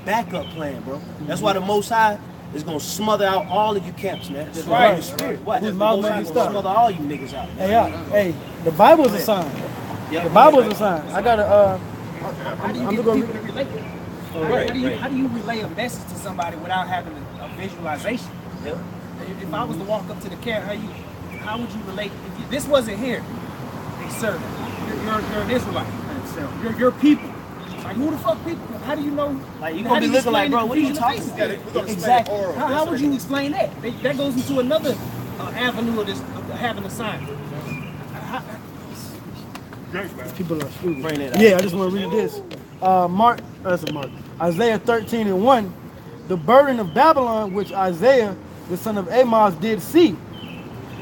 backup plan, bro. That's why the Most High is gonna smother out all of you camps, man. That's right. Spirit. What? The Most High gonna smother all you niggas out. Hey, the Bible is a sign. The Bible is a sign. I gotta. How do you get people to relate? How do you relay a message to somebody without having a visualization? Yep. If I was to walk up to the camp, how would you relate? If this wasn't here, they serve it. You're an Israelite. You're people. Like who the fuck people? How do you know? Like you gonna be looking like, bro, what are you talking about? Exactly. How would you explain that? That goes into another avenue of this of having a sign. People are stupid. Yeah, I just want to read this. Isaiah 13:1. The burden of Babylon, which Isaiah, the son of Amos, did see.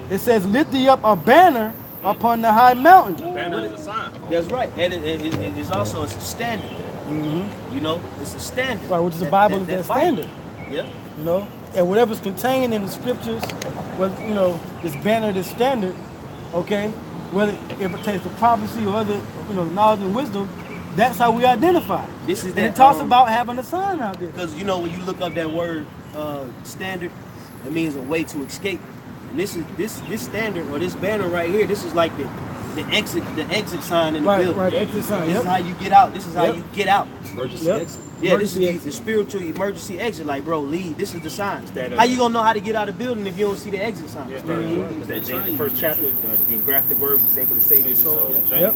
It says, lift thee up a banner upon the high mountain. Banner is a sign. That's right. And it's also a standard. Mm-hmm. You know, it's a standard. Right, which is the Bible is that standard. Yep. You know, and whatever's contained in the scriptures, you know, this banner, this standard, okay, whether it pertains to prophecy or other, you know, knowledge and wisdom, that's how we identify. This is and that, it talks about having a sign out there. Because you know when you look up that word standard, it means a way to escape. And this standard or this banner right here, this is like the exit sign in the building. Right, exit sign. This is how you get out. This is how you get out. Emergency exit. Yeah, this is the spiritual emergency exit. Like, bro, leave. This is the sign. How you gonna know how to get out of the building if you don't see the exit sign? Yeah, the first chapter, the graphic word was able to save your soul. Yep.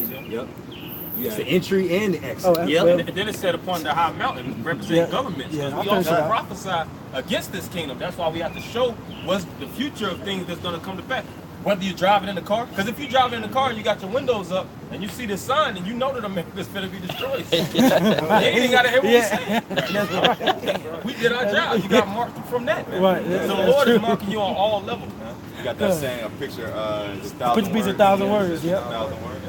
It's the entry and the exit. Oh, that's Yep. well, And then it said upon the high mountain represent Yeah. governments. Yeah, We I also think so. prophesy against this kingdom. That's why we have to show what's the future of things that's going to come to pass. Whether you're driving in the car, because if you're driving in the car and you got your windows up and you see the sign and you know that America's going to be destroyed. You ain't got to hear what we say. We did our job. You got marked from that, man. Right, So that's the Lord true. is marking you on all levels, man. You got that saying, a picture, it's Picture piece 1,000 words, yep. 1,000 words.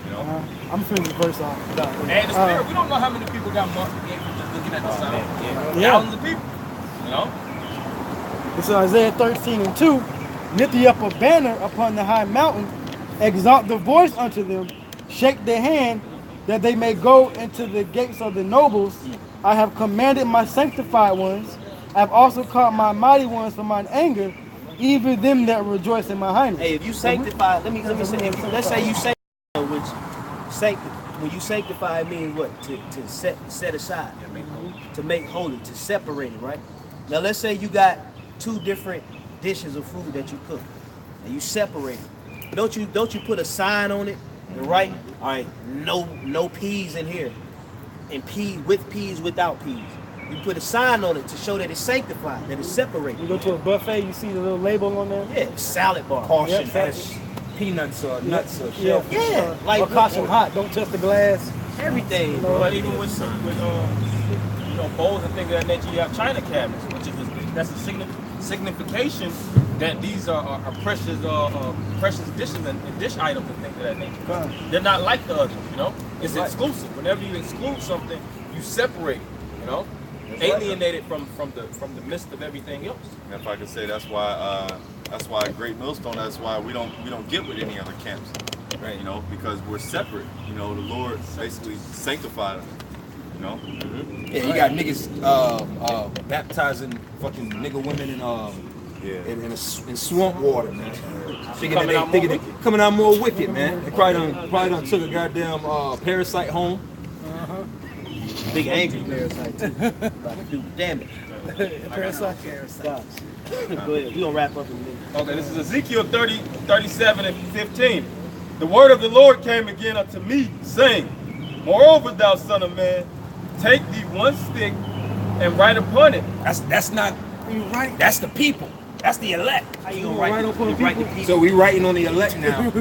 You know? I'm finna the verse off. And the spirit, we don't know how many people got marked again from just looking at the sign. Yeah. Thousands of people, you know? It's Isaiah 13:2. Lift ye up a banner upon the high mountain, exalt the voice unto them, shake their hand, that they may go into the gates of the nobles. I have commanded my sanctified ones. I have also called my mighty ones from mine anger, even them that rejoice in my highness. Hey, if you sanctify, let me say, let's say you sanctify, when you sanctify, it means what? To set aside, to make holy, to separate it, right? Now let's say you got two different dishes of food that you cook, and you separate it. Don't you put a sign on it and write, all right, no peas in here, and peas with peas without peas. You put a sign on it to show that it's sanctified, that it's separated. You go to a buffet, you see the little label on there. Yeah, salad bar. Caution, Yep. as peanuts or nuts or Yeah, shellfish. Yeah, like like caution hot. Don't touch the glass. everything. But even with bowls and things of that nature, you have china cabinets, which is that's a signification that these are precious dishes and dish items and things of that nature. They're not like the others, you know. It's exclusive. Whenever you exclude something, you separate it, you know, alienate it from the midst of everything else. And if I could say, that's why Great Millstone. That's why we don't get with any other camps, right? You know, because we're separate. You know, the Lord basically sanctified us. You know. Yeah, you got niggas baptizing fucking nigga women in swamp water, man. Thinking they coming out more wicked, man. They probably done took a goddamn parasite home. Big angry parasite too. About to do damage. Parasite. Go ahead. We gonna wrap up in a minute. Okay, this is Ezekiel 37 and 15. The word of the Lord came again unto me, saying, Moreover, thou son of man, take thee one stick and write upon it. That's not. That's the people. That's the elect. How you gonna write the people? So we writing on the elect now.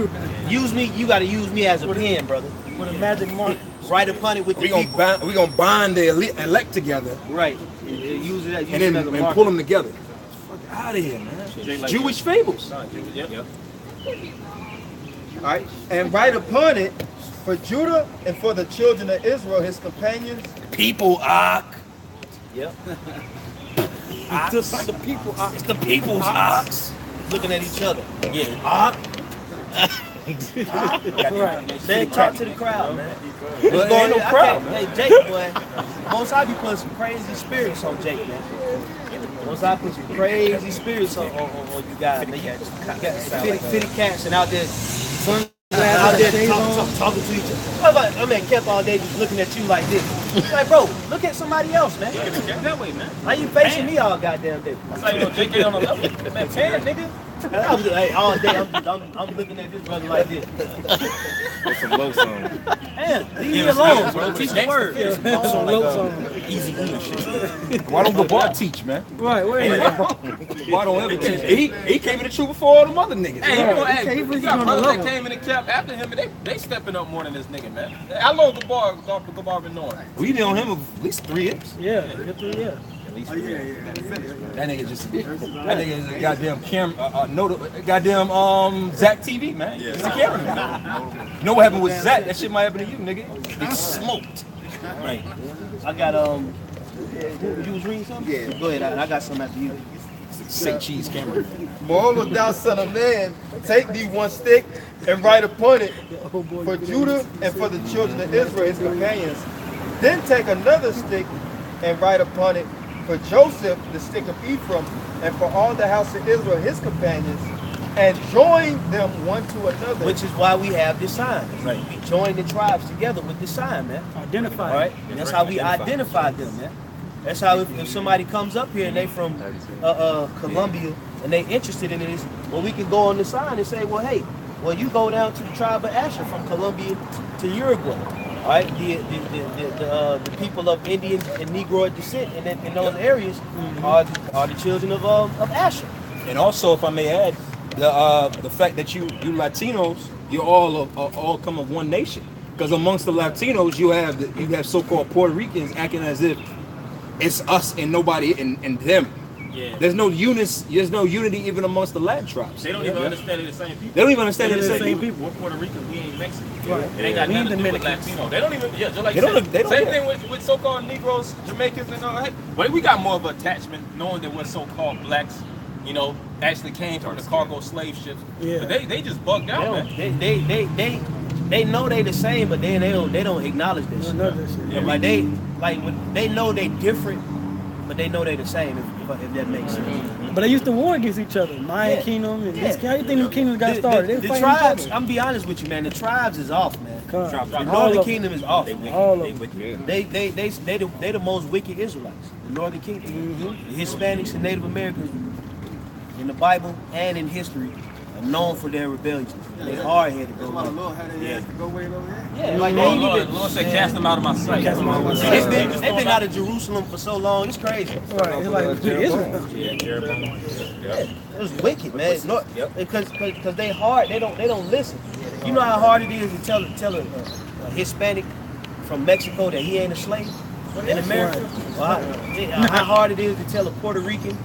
Use me. You gotta use me as a pen, brother. With a magic mark. Write upon it with the We gonna people. we gonna bind the elect together Right. Use it as and then as a and marker. pull them together. Fuck out of here, man. Jewish fables. Yep. All right, and write upon it for Judah and for the children of Israel, his companions. People ark. Yep. Just the people. It's the people's ox. Looking at each other. Yeah, ark. Man, talk to the crowd, man. Well, there ain't no crowd, Hey, Jake, boy. Most I be putting some crazy spirits on Jake, man. Most I put some crazy spirits on you guys. Man. You got 50 cats and out there. Out there talking to each other. I mean, kept all day just looking at you like this. Like, bro, look at somebody else, man. That way, man. Why you facing me all goddamn day? That's how you know JK on the level. Man, pan, nigga. I was like, all day I'm looking at this brother like this. With some low song. Man, leave me alone, bro. Teach the word. Easy shit. Why don't Gabar teach, man? Right, wait. Why don't ever teach? He came in the truth before all them other niggas. Hey, you know, Okay, hey, he you really got on the brothers that level. came in and kept after him, and they stepping up more than this nigga, man. How long Gabar been knowing? We known him at least 3 years. Yeah. That nigga is a goddamn goddamn Zach TV, man. Yeah. He's a cameraman. You know what happened with Zach? That shit might happen to you, nigga. They smoked. Right. I got you was reading something? Yeah. Go ahead. I got something after you. Say cheese camera. Moreover, thou son of man, take thee one stick and write upon it for Judah and for the children of Israel, his companions. Then take another stick and write upon it for Joseph, the stick of Ephraim, and for all the house of Israel, his companions, and join them one to another. Which is why we have this sign. Right. We join the tribes together with this sign, man. Identify. All right. And that's how we identify them, man. That's how if somebody comes up here and they from Colombia and they interested in this, well, we can go on the sign and say, well, hey, well, you go down to the tribe of Asher from Colombia to Uruguay. All right, the people of Indian and Negroid descent in those areas are the children of Asher. And also, if I may add, the fact that you Latinos, you all come of one nation. Because amongst the Latinos, you have so-called Puerto Ricans acting as if it's us and nobody and them. Yeah. There's no unity even amongst the Latin tribes. They don't even understand they're the same people. They don't even understand they're the same people. We're Puerto Rican, we ain't Mexican. Right. It ain't got nothing to do with Latino. They don't even, just like They don't same care. thing with so-called Negroes, Jamaicans, and all that. But we got more of an attachment knowing that we're so-called blacks, actually came from the cargo slave ships. Yeah. But they just bugged out, man. They know they the same, but they don't acknowledge this. They know they different, but they know they the same. If that makes sense. But they used to war against each other. Mayan Kingdom and this. How you think the kingdoms got started? They The fighting tribes, each other. I'm be honest with you, man. The tribes is off, man. The All Northern of Kingdom is off. All of them. They the most wicked Israelites. The Northern Kingdom. The Hispanics and Native Americans in the Bible and in history are known for their rebellion. They hard-headed. That's why the Lord had their ass to go way over there. Yeah, like they ain't even. Lord said, cast them out of my sight. They've been out of Jerusalem for so long. It's crazy. Right. It's like Israel. Yeah, Jeroboam. It was wicked, man. Because they hard. They don't listen. You know how hard it is to tell a Hispanic from Mexico that he ain't a slave in America. Well, how hard it is to tell a Puerto Rican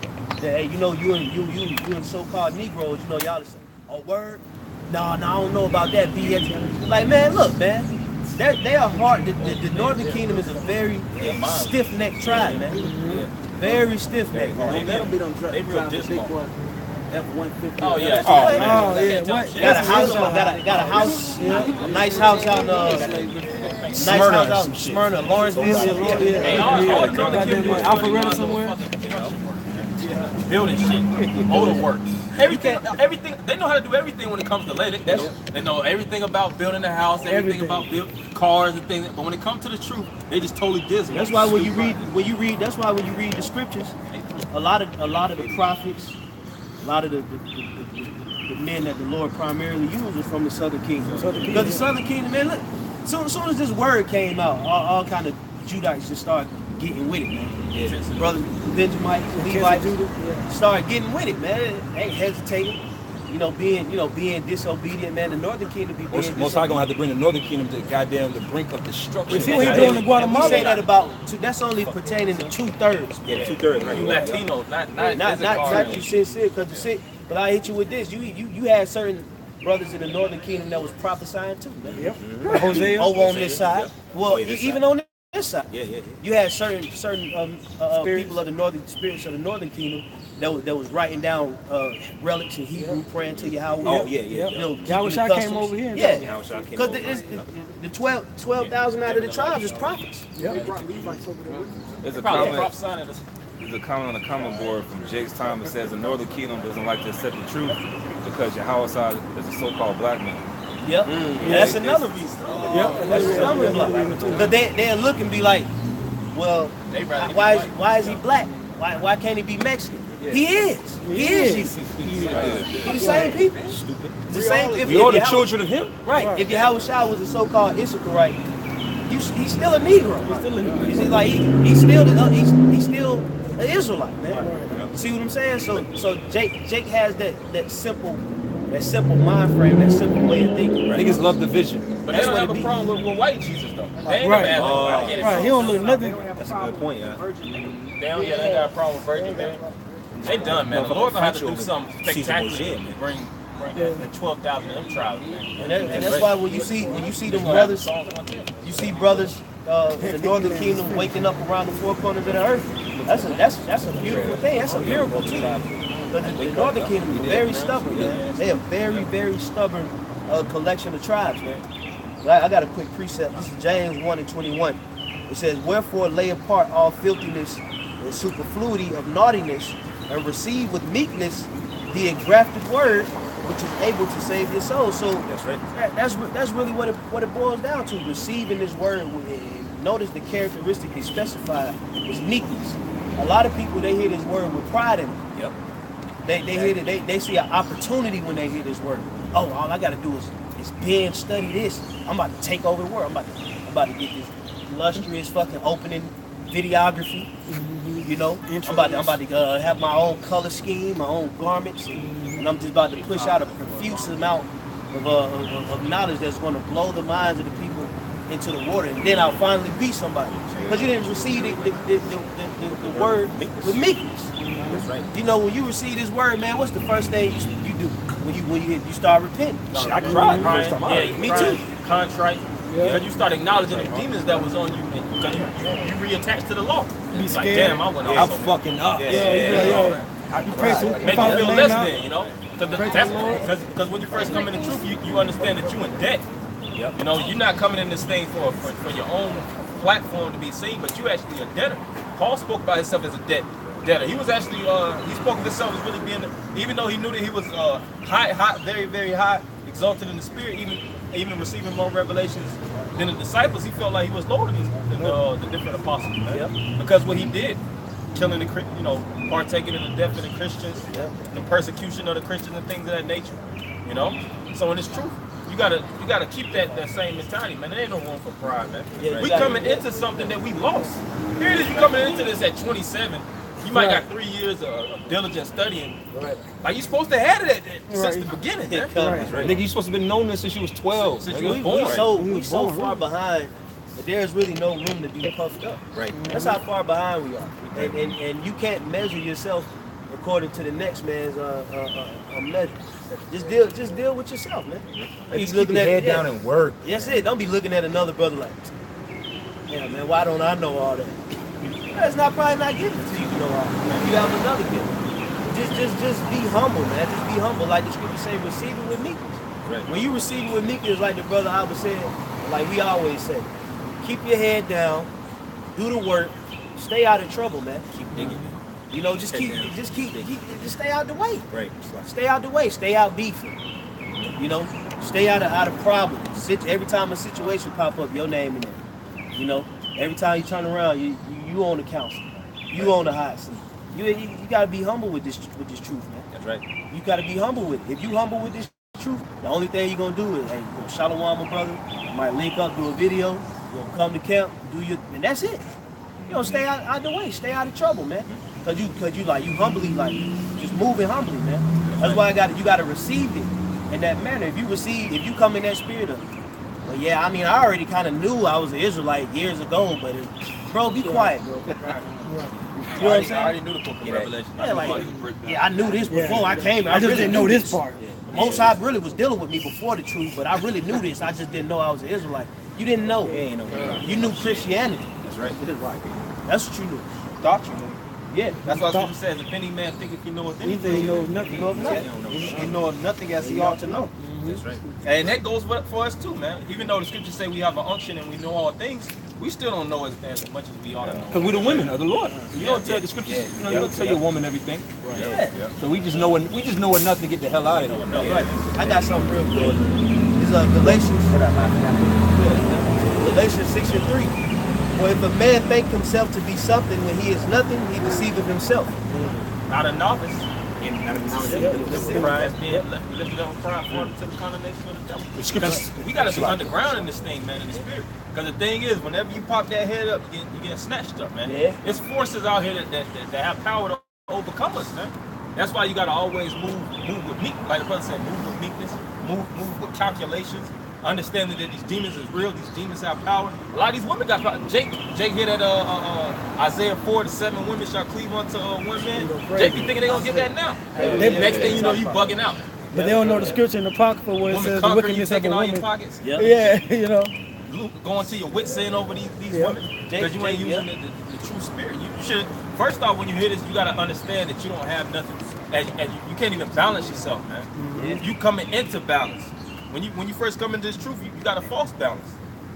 that hey, you and so-called Negroes, y'all the same. Oh, word? No, I don't know about that. BX. Like, man, look, man. They are hard. The Northern Kingdom is a very stiff-necked tribe, man. Very stiff-necked. They real dismal. F-150. Oh, yeah. Oh, yeah. What? Got a house, a nice house out in Smyrna, Lawrenceville. Hey, all Northern Kingdom is Alpharetta somewhere. building shit, motor work, everything. They know how to do everything when it comes to labor. They know everything about building a house, everything about cars and things. But when it comes to the truth, they just totally dismal. That's why when you read the scriptures, a lot of the prophets, a lot of the men that the Lord primarily used was from the Southern Kingdom. Because the Southern Kingdom, man, look, as soon as this word came out, all kind of Judites just started getting with it, man. Yeah. Brothers Benjamites, Levites, started getting with it, man. They ain't hesitating. Being disobedient, man. The Northern Kingdom be being Most High gonna have to bring the Northern Kingdom to goddamn the brink of destruction. See what he doing in Guatemala? We say that that's only pertaining to 2/3. Yeah, 2/3, right? Latinos, not you sincere, because but I hit you with this. You had certain brothers in the Northern Kingdom that was prophesying too, man. Yep. Hosea. Over on this side. Well, even on this side. Yeah. You had certain people of the northern spirits of the Northern Kingdom that was writing down relics in Hebrew, praying to Yahweh. Oh yeah. Yahushua came over here. Yeah, because the 12,000 out of the tribes is prophets. They brought Levites over there with them. There's a Probably comment. prophesying at us. There's a comment on the comment board from Jake's time that says the Northern Kingdom doesn't like to accept the truth because Yahushua is a so-called black man. Yep. That's another reason. That's another reason. Because they'll look and be like, well, why is he black? Why can't he be Mexican? Yeah. He is. He is. The same people. The same. We all the children of him. Right. If Yahushua was a so-called Issacharite, he's still a Negro. He's still an Israelite, man. You see what I'm saying? So Jake has that simple mind frame, that simple way of thinking. Right? Niggas love division. But they don't have a problem with white Jesus though. They ain't Right. right. He don't look nothing. That's a good point, yeah. They ain't got a problem with virgin, man. They done, man. The Lord gonna have to do something spectacular to bring the 12,000 of them tribes, man. And that's why when you see them brothers, you see brothers in the Northern Kingdom waking up around the four corners of the earth. That's a beautiful thing. That's a miracle too. But the Northern Kingdom is very stubborn, man. They are very, very stubborn collection of tribes, man. I got a quick precept. This is James 1:21. It says, "Wherefore lay apart all filthiness and superfluity of naughtiness, and receive with meekness the engrafted word, which is able to save your soul." So that's right. That's really what it boils down to. Receiving this word. Notice the characteristic they specified is meekness. A lot of people, they hear this word with pride in it. Yep. They see an opportunity when they hear this word. Oh, all I got to do is binge study this. I'm about to take over the world. I'm about about to get this lustrous fucking opening videography. You know, I'm about to have my own color scheme, my own garments, and I'm just about to push out a profuse amount of knowledge that's going to blow the minds of the people into the water, and then I'll finally be somebody. Because you didn't receive the word with meekness. That's right. You know, when you receive this word, man, what's the first thing you do when you start repenting? Shit, I cried the first time. Yeah, Me too. Contrite. Because you start acknowledging the demons that was on you, because you reattached to the law. It's like, damn, I went off. I'm fucking up. Make you feel less than, you know? Because when you first come in the truth, you understand that you're in debt. Yep. You know, you're not coming in this thing for your own platform to be seen, but you actually a debtor. Paul spoke about himself as a debtor. He was actually, he spoke of himself as really being, even though he knew that he was high, very, very high, exalted in the spirit, even receiving more revelations than the disciples, he felt like he was lower than the different apostles, man. Yep. Because what he did, killing the, partaking in the death of the Christians, the persecution of the Christians and things of that nature, you know? So in this truth, you gotta keep that same mentality, man. There ain't no room for pride, man. Yeah, we coming into something that we lost. Here it is, you coming into this at 27. You might got 3 years of diligent studying. Right. Like you supposed to have it since the beginning, man. Right. Nigga, you supposed to have been known this since you was 12. Since you was born. We so far behind that there's really no room to be puffed up. Right. That's how far behind we are. And you can't measure yourself according to the next man's measure. Just deal with yourself, man. You keep your head down and work. That's it. Don't be looking at another brother like, yeah, man, why don't I know all that? That's probably not given to you, you know all that. You have another gift. Just be humble, man. Just be humble. Like the scripture say, receive it with meekness. Right. When you receive it with meekness, like the brother Albert said, like we always say, keep your head down, do the work, stay out of trouble, man. Keep digging. You know, just stay out the way. Right. Stay out the way. Stay out beefing. You know, stay out of problems. Every time a situation pop up, your name in there. You know, every time you turn around, you on the council. You on the hot seat. You gotta be humble with this truth, man. That's right. You gotta be humble with it. If you humble with this truth, the only thing you're gonna do is, hey, you shalom, my brother. You might link up, do a video. You gonna come to camp, and that's it. You know, stay out the way. Stay out of trouble, man. Cause you humbly, just moving humbly, man. That's why you gotta receive it in that manner. If you come in that spirit of, well, yeah, I mean, I already kind of knew I was an Israelite years ago, but bro, be quiet, bro. You know what I'm saying? I already knew the book of Revelation. Yeah, I knew this before I came. I just didn't know this part. Most High really was dealing with me before the truth, but I really knew this. I just didn't know I was an Israelite. You didn't know. You knew Christianity. That's right. It is right. That's what you knew. Thought you knew. Yeah, that's why Scripture says, if any man thinketh he knoweth anything, he knows nothing. He knoweth nothing as he ought to know. That's right. And that goes for us too, man. Even though the Scriptures say we have an unction and we know all things, we still don't know as much as we ought to know. Because we're the women of the Lord. You don't tell the Scriptures. You don't tell your woman everything. Right. Yeah. So we just know enough to get the hell out of here. Right. I got something real good. It's Galatians 6:3. For if a man think himself to be something when he is nothing, he deceiveth himself. Not a novice. Pride being lifted up, pride for to the condemnation of the devil. We gotta be underground in this thing, man, in the spirit. Because the thing is, whenever you pop that head up, you get snatched up, man. Yeah. There's forces out here that have power to overcome us, man. That's why you gotta always move with meekness. Like the brother said, move with meekness, move with calculations. Understanding that these demons is real, these demons have power. A lot of these women got power. Jake hit that Isaiah 4-7 women shall cleave unto one man. Jake be thinking they gonna get that now. Next thing you know, you bugging out. But they don't know the scripture in the Apocrypha where it says the wickedness of a all your woman. pockets. Yeah, you know. Going to your wits saying over these women because you ain't using the true spirit. You should, first off, when you hear this, you gotta understand that you don't have nothing. As you can't even balance yourself, man. Mm-hmm. You coming into balance. When you first come into this truth, you got a false balance.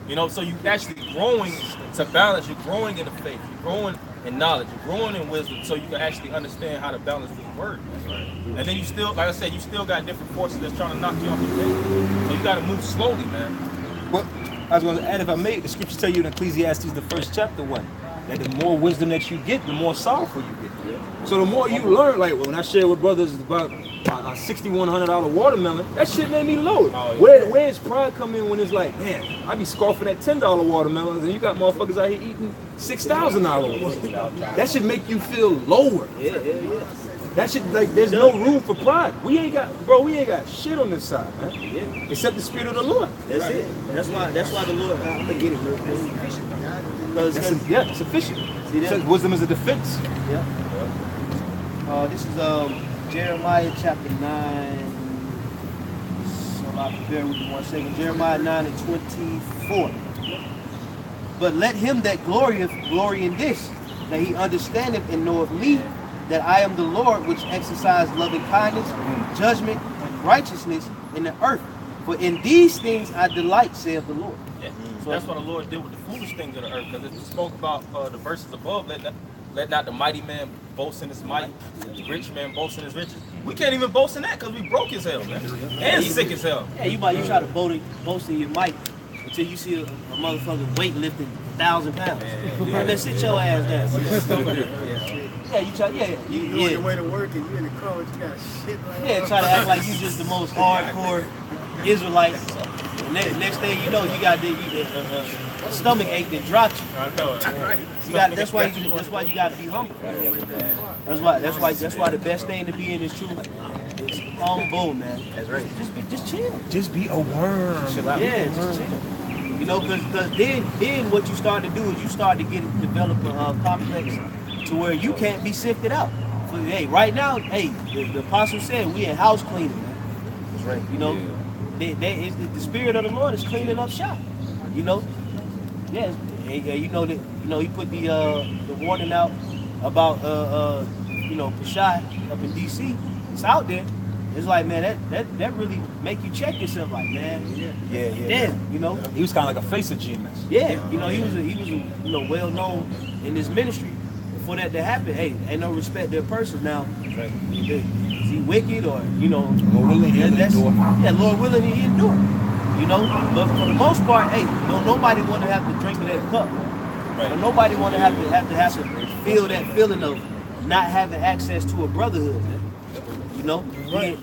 You know, so you actually growing to balance. You're growing in the faith. You're growing in knowledge. You're growing in wisdom, so you can actually understand how to balance this word. That's right. And then you still, like I said, you still got different forces that's trying to knock you off your feet. So you got to move slowly, man. Well, I was going to add, if I may, the scriptures tell you in Ecclesiastes, the first chapter, what? that the more wisdom that you get, the more sorrowful you get. So the more you learn, like when I share with brothers about a $6,100 watermelon, that shit made me load. Where's pride come in when it's like, man, I be scoffing at $10 watermelons and you got motherfuckers out here eating $6,000. That should make you feel lower. That shit, like, there's no room for pride. We ain't got shit on this side, man. Except the spirit of the Lord. That's it. That's why the Lord, I'm gonna get it real quick. It's sufficient. It says wisdom is a defense. Yeah. This is Jeremiah chapter 9. So I'll bear with me 1 second. Jeremiah 9:24. But let him that glorieth glory in this, that he understandeth and knoweth me, that I am the Lord which exercise loving kindness, judgment, and righteousness in the earth. For in these things I delight, saith the Lord. Yeah. So that's what the Lord did with the foolish things of the earth. Because it spoke about the verses above, let not the mighty man boast in his might, the rich man boast in his riches. We can't even boast in that because we broke as hell, man. And sick as hell. Yeah, you try to boast in your might until you see a motherfucker weight lifting 1,000 pounds. Man, let's sit your ass down. Yeah, you try. Yeah, you on your way to work and you in the car, you got shit like that. Try to act like you just the most hardcore Israelite. Next thing you know, you got the stomach ache that dropped you. I know it. That's why you got to be humble. That's why the best thing to be in is truth. It's humble, man. That's right. Just chill. Just be a worm. Yeah, just chill. You know, because then what you start to do is you start to develop a complex to where you can't be sifted out. So, hey, right now, the apostle said we in house cleaning, man. That's right. You know, the spirit of the Lord is cleaning up shop. You know, yeah. You know that. You know, he put the warning out about Pashai up in D.C. It's out there. It's like, man, that really make you check yourself, like, man. Yeah. Damn, you know. He was kind of like a face of GMS. Yeah, you know, he was well known in this ministry. For that to happen, hey, ain't no respect their person now. Right. Is he wicked or Lord willing he endure. Yeah, Lord willing he endure. You know, but for the most part, hey, nobody want to have to drink of that cup. Right. Nobody want to have to feel that feeling of not having access to a brotherhood. Man. You know,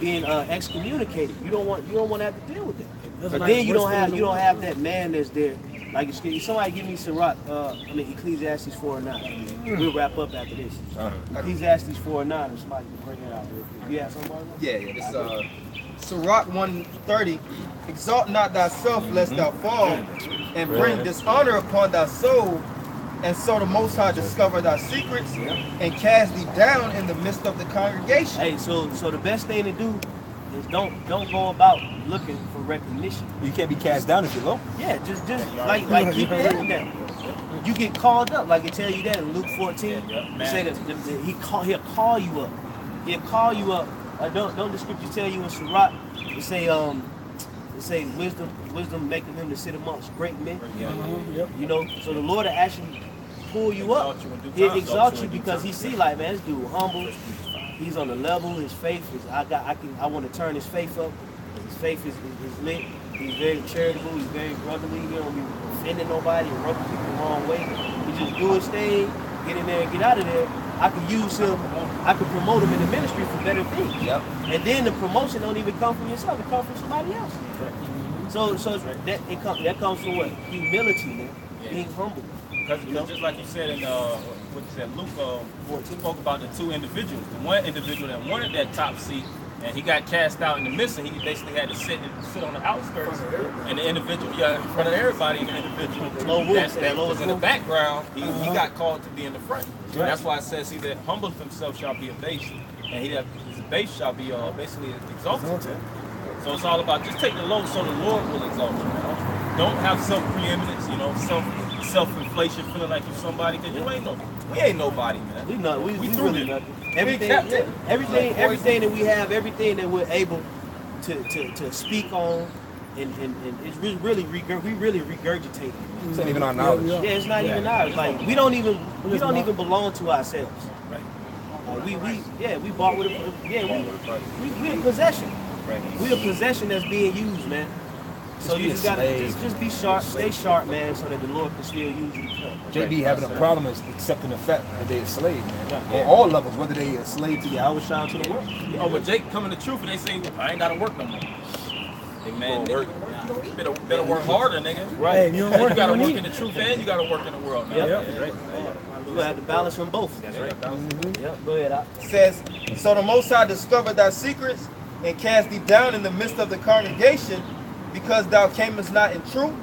being excommunicated. You don't want to have to deal with that. But then you don't have that man that's there. Like, somebody give me Ecclesiastes 4:9. We'll wrap up after this. Ecclesiastes 4:9, if somebody can bring it out real quick. You have somebody? Yeah. It's Sirach 1:30. Exalt not thyself lest thou fall, and bring dishonor upon thy soul, and so the Most High discover thy secrets, and cast thee down in the midst of the congregation. Hey, so the best thing to do is don't go about looking for recognition. You can't be cast down if you're low. Yeah, just like keep your head down. You get called up, like it tell you that in Luke 14. It say that he'll call you up. He'll call you up. Don't the scripture tell you in Sirach? It say wisdom making him to sit amongst great men. You know, so the Lord will actually pull you up. He'll exalt you because he see like, man, this dude humble. He's on the level. His faith is. I want to turn his faith up. His faith is lit. He's very charitable. He's very brotherly. He don't be offending nobody or rubbing people the wrong way. He just do his thing, get in there and get out of there. I can use him. I can promote him in the ministry for better things. Yep. And then the promotion don't even come from yourself. It comes from somebody else. So that comes from what? Humility, man. Being humble. Because just like you said in Luke 14 spoke about the two individuals. The one individual that wanted that top seat, and he got cast out in the midst, and he basically had to sit on the outskirts. And the individual, in front of everybody, the individual that was in the background, he got called to be in the front. So that's why it says, he that humbleth himself shall be abased, and he that is abased shall be basically exalted. So it's all about just take the low so the Lord will exalt you. Don't have self-preeminence, self-inflation, feeling like you're somebody, because we ain't nobody, man. We through really nothing. Everything that we have, everything that we're able to speak on, and it's really regurgitating. It's not even our knowledge. Yeah, it's not even ours. Like we don't even belong to ourselves. Right. We bought with we in possession. Right. We a possession that's being used, man. So you just gotta just be sharp, stay sharp, man, so that the Lord can still use you. JB having a problem is accepting the fact that they're enslaved, man. On all levels, whether they are slave to Yahweh Shah to the world. Oh, but Jake coming to truth and they say, I ain't gotta work no more. Hey, man, nigga, better work harder, nigga. Right. Hey, you gotta work in the truth and you gotta work in the world, man. Yep. Right. You gotta have to balance from both. That's right. Yep. Go ahead, Says, so the Most High discovered thy secrets and cast thee down in the midst of the congregation, because thou camest not in truth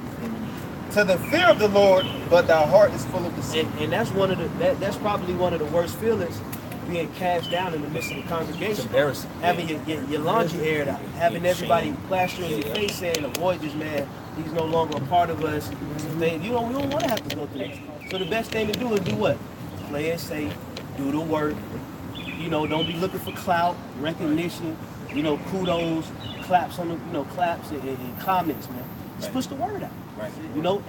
to the fear of the Lord, but thy heart is full of deceit. And that's one of the that's probably one of the worst feelings, being cast down in the midst of the congregation. It's embarrassing. Having your laundry aired out, having everybody plaster in your face saying, avoid this man, he's no longer a part of us. We don't want to have to go through this. So the best thing to do is do what? Play it safe, do the work. You know, don't be looking for clout, recognition, kudos, claps on the, claps and comments, man. Just push the word out. Right. You know,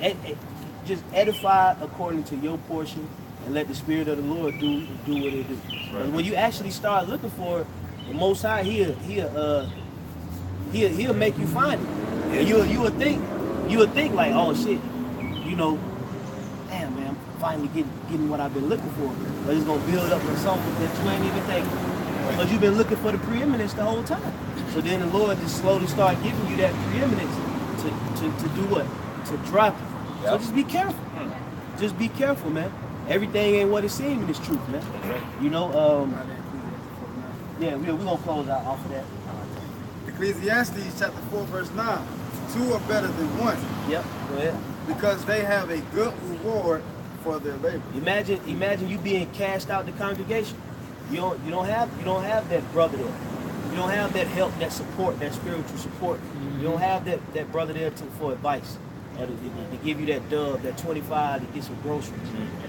just edify according to your portion, and let the Spirit of the Lord do what it do. Right. When you actually start looking for it, the Most High, he'll make you find it. And you would think like, oh shit, damn man, I'm finally getting what I've been looking for. But it's gonna build up with something that you ain't even thinking. Because you've been looking for the preeminence the whole time. So then the Lord just slowly start giving you that preeminence to do what? To drop it. Yep. So just be careful. Just be careful, man. Everything ain't what it seems in this truth, man. We're gonna close out off of that. Ecclesiastes chapter 4 verse 9. Two are better than one. Yep, go ahead. Because they have a good reward for their labor. Imagine you being cast out the congregation. You don't have that brother there. You don't have that help, that support, that spiritual support. You don't have that brother there for advice. To give you that dub, that 25 to get some groceries,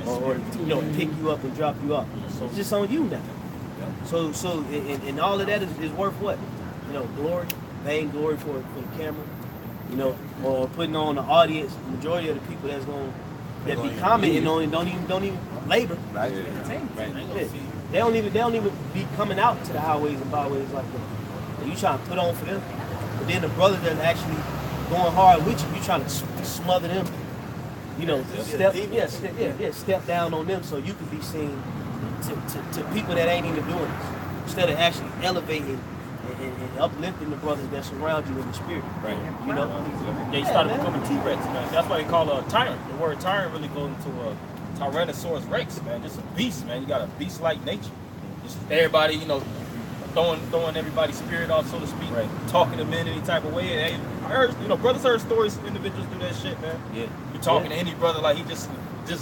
or pick you up and drop you off. So it's just on you now. So and all of that is worth what? Glory, vain glory for the camera, or putting on the audience. The majority of the people that be commenting on it don't even labor. Right. Yeah. They don't even be coming out to the highways and byways like that. You trying to put on for them, but then the brothers that actually going hard with you trying to smother them, step down on them so you can be seen to people that ain't even doing this, instead of actually elevating and uplifting the brothers that surround you in the spirit. Right. You started becoming T-Rex, man. That's why they call a tyrant. The word tyrant really goes into a Tyrannosaurus Rex, man. Just a beast, man. You got a beast-like nature. Just everybody, throwing everybody's spirit off, so to speak. Right. Talking to men any type of way. And I heard, brothers heard stories, individuals do that shit, man. Yeah. You talking to any brother like he just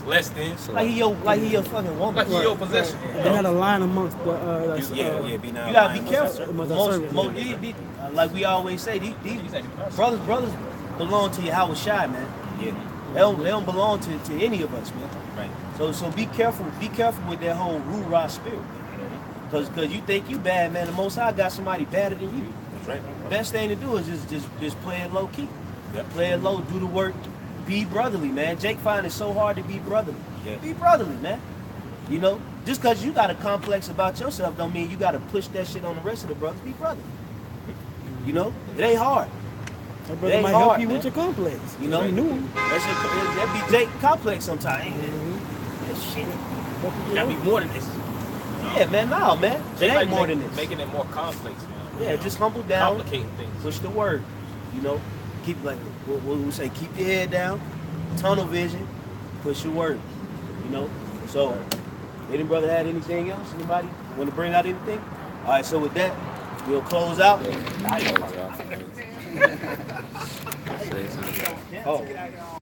less than. Like he your fucking woman. Like he your possession. They had a line amongst the. You gotta be careful. Like we always say, these brothers belong to Yahweh Shai, man. Yeah. They don't belong to any of us, man. Right. So be careful. Be careful with that whole Ru-Ra spirit. Because you think you bad, man. The Most High got somebody badder than you. That's right. Best thing to do is just play it low key. Yep. Play it low, do the work, be brotherly, man. Jake find it so hard to be brotherly. Yeah. Be brotherly, man. Just because you got a complex about yourself don't mean you got to push that shit on the rest of the brothers. Be brotherly. It ain't hard. That brother might help you with your complex. You knew him. That be Jake complex sometimes. That shit. Gotta be more than this. Yeah, man, no, man. It ain't more than this. Making it more complex, man. Yeah, just humble down. Complicating things. Push the word. Keep what we say, keep your head down, tunnel vision, push your word. So any brother had anything else? Anybody want to bring out anything? All right, so with that, we'll close out. Oh.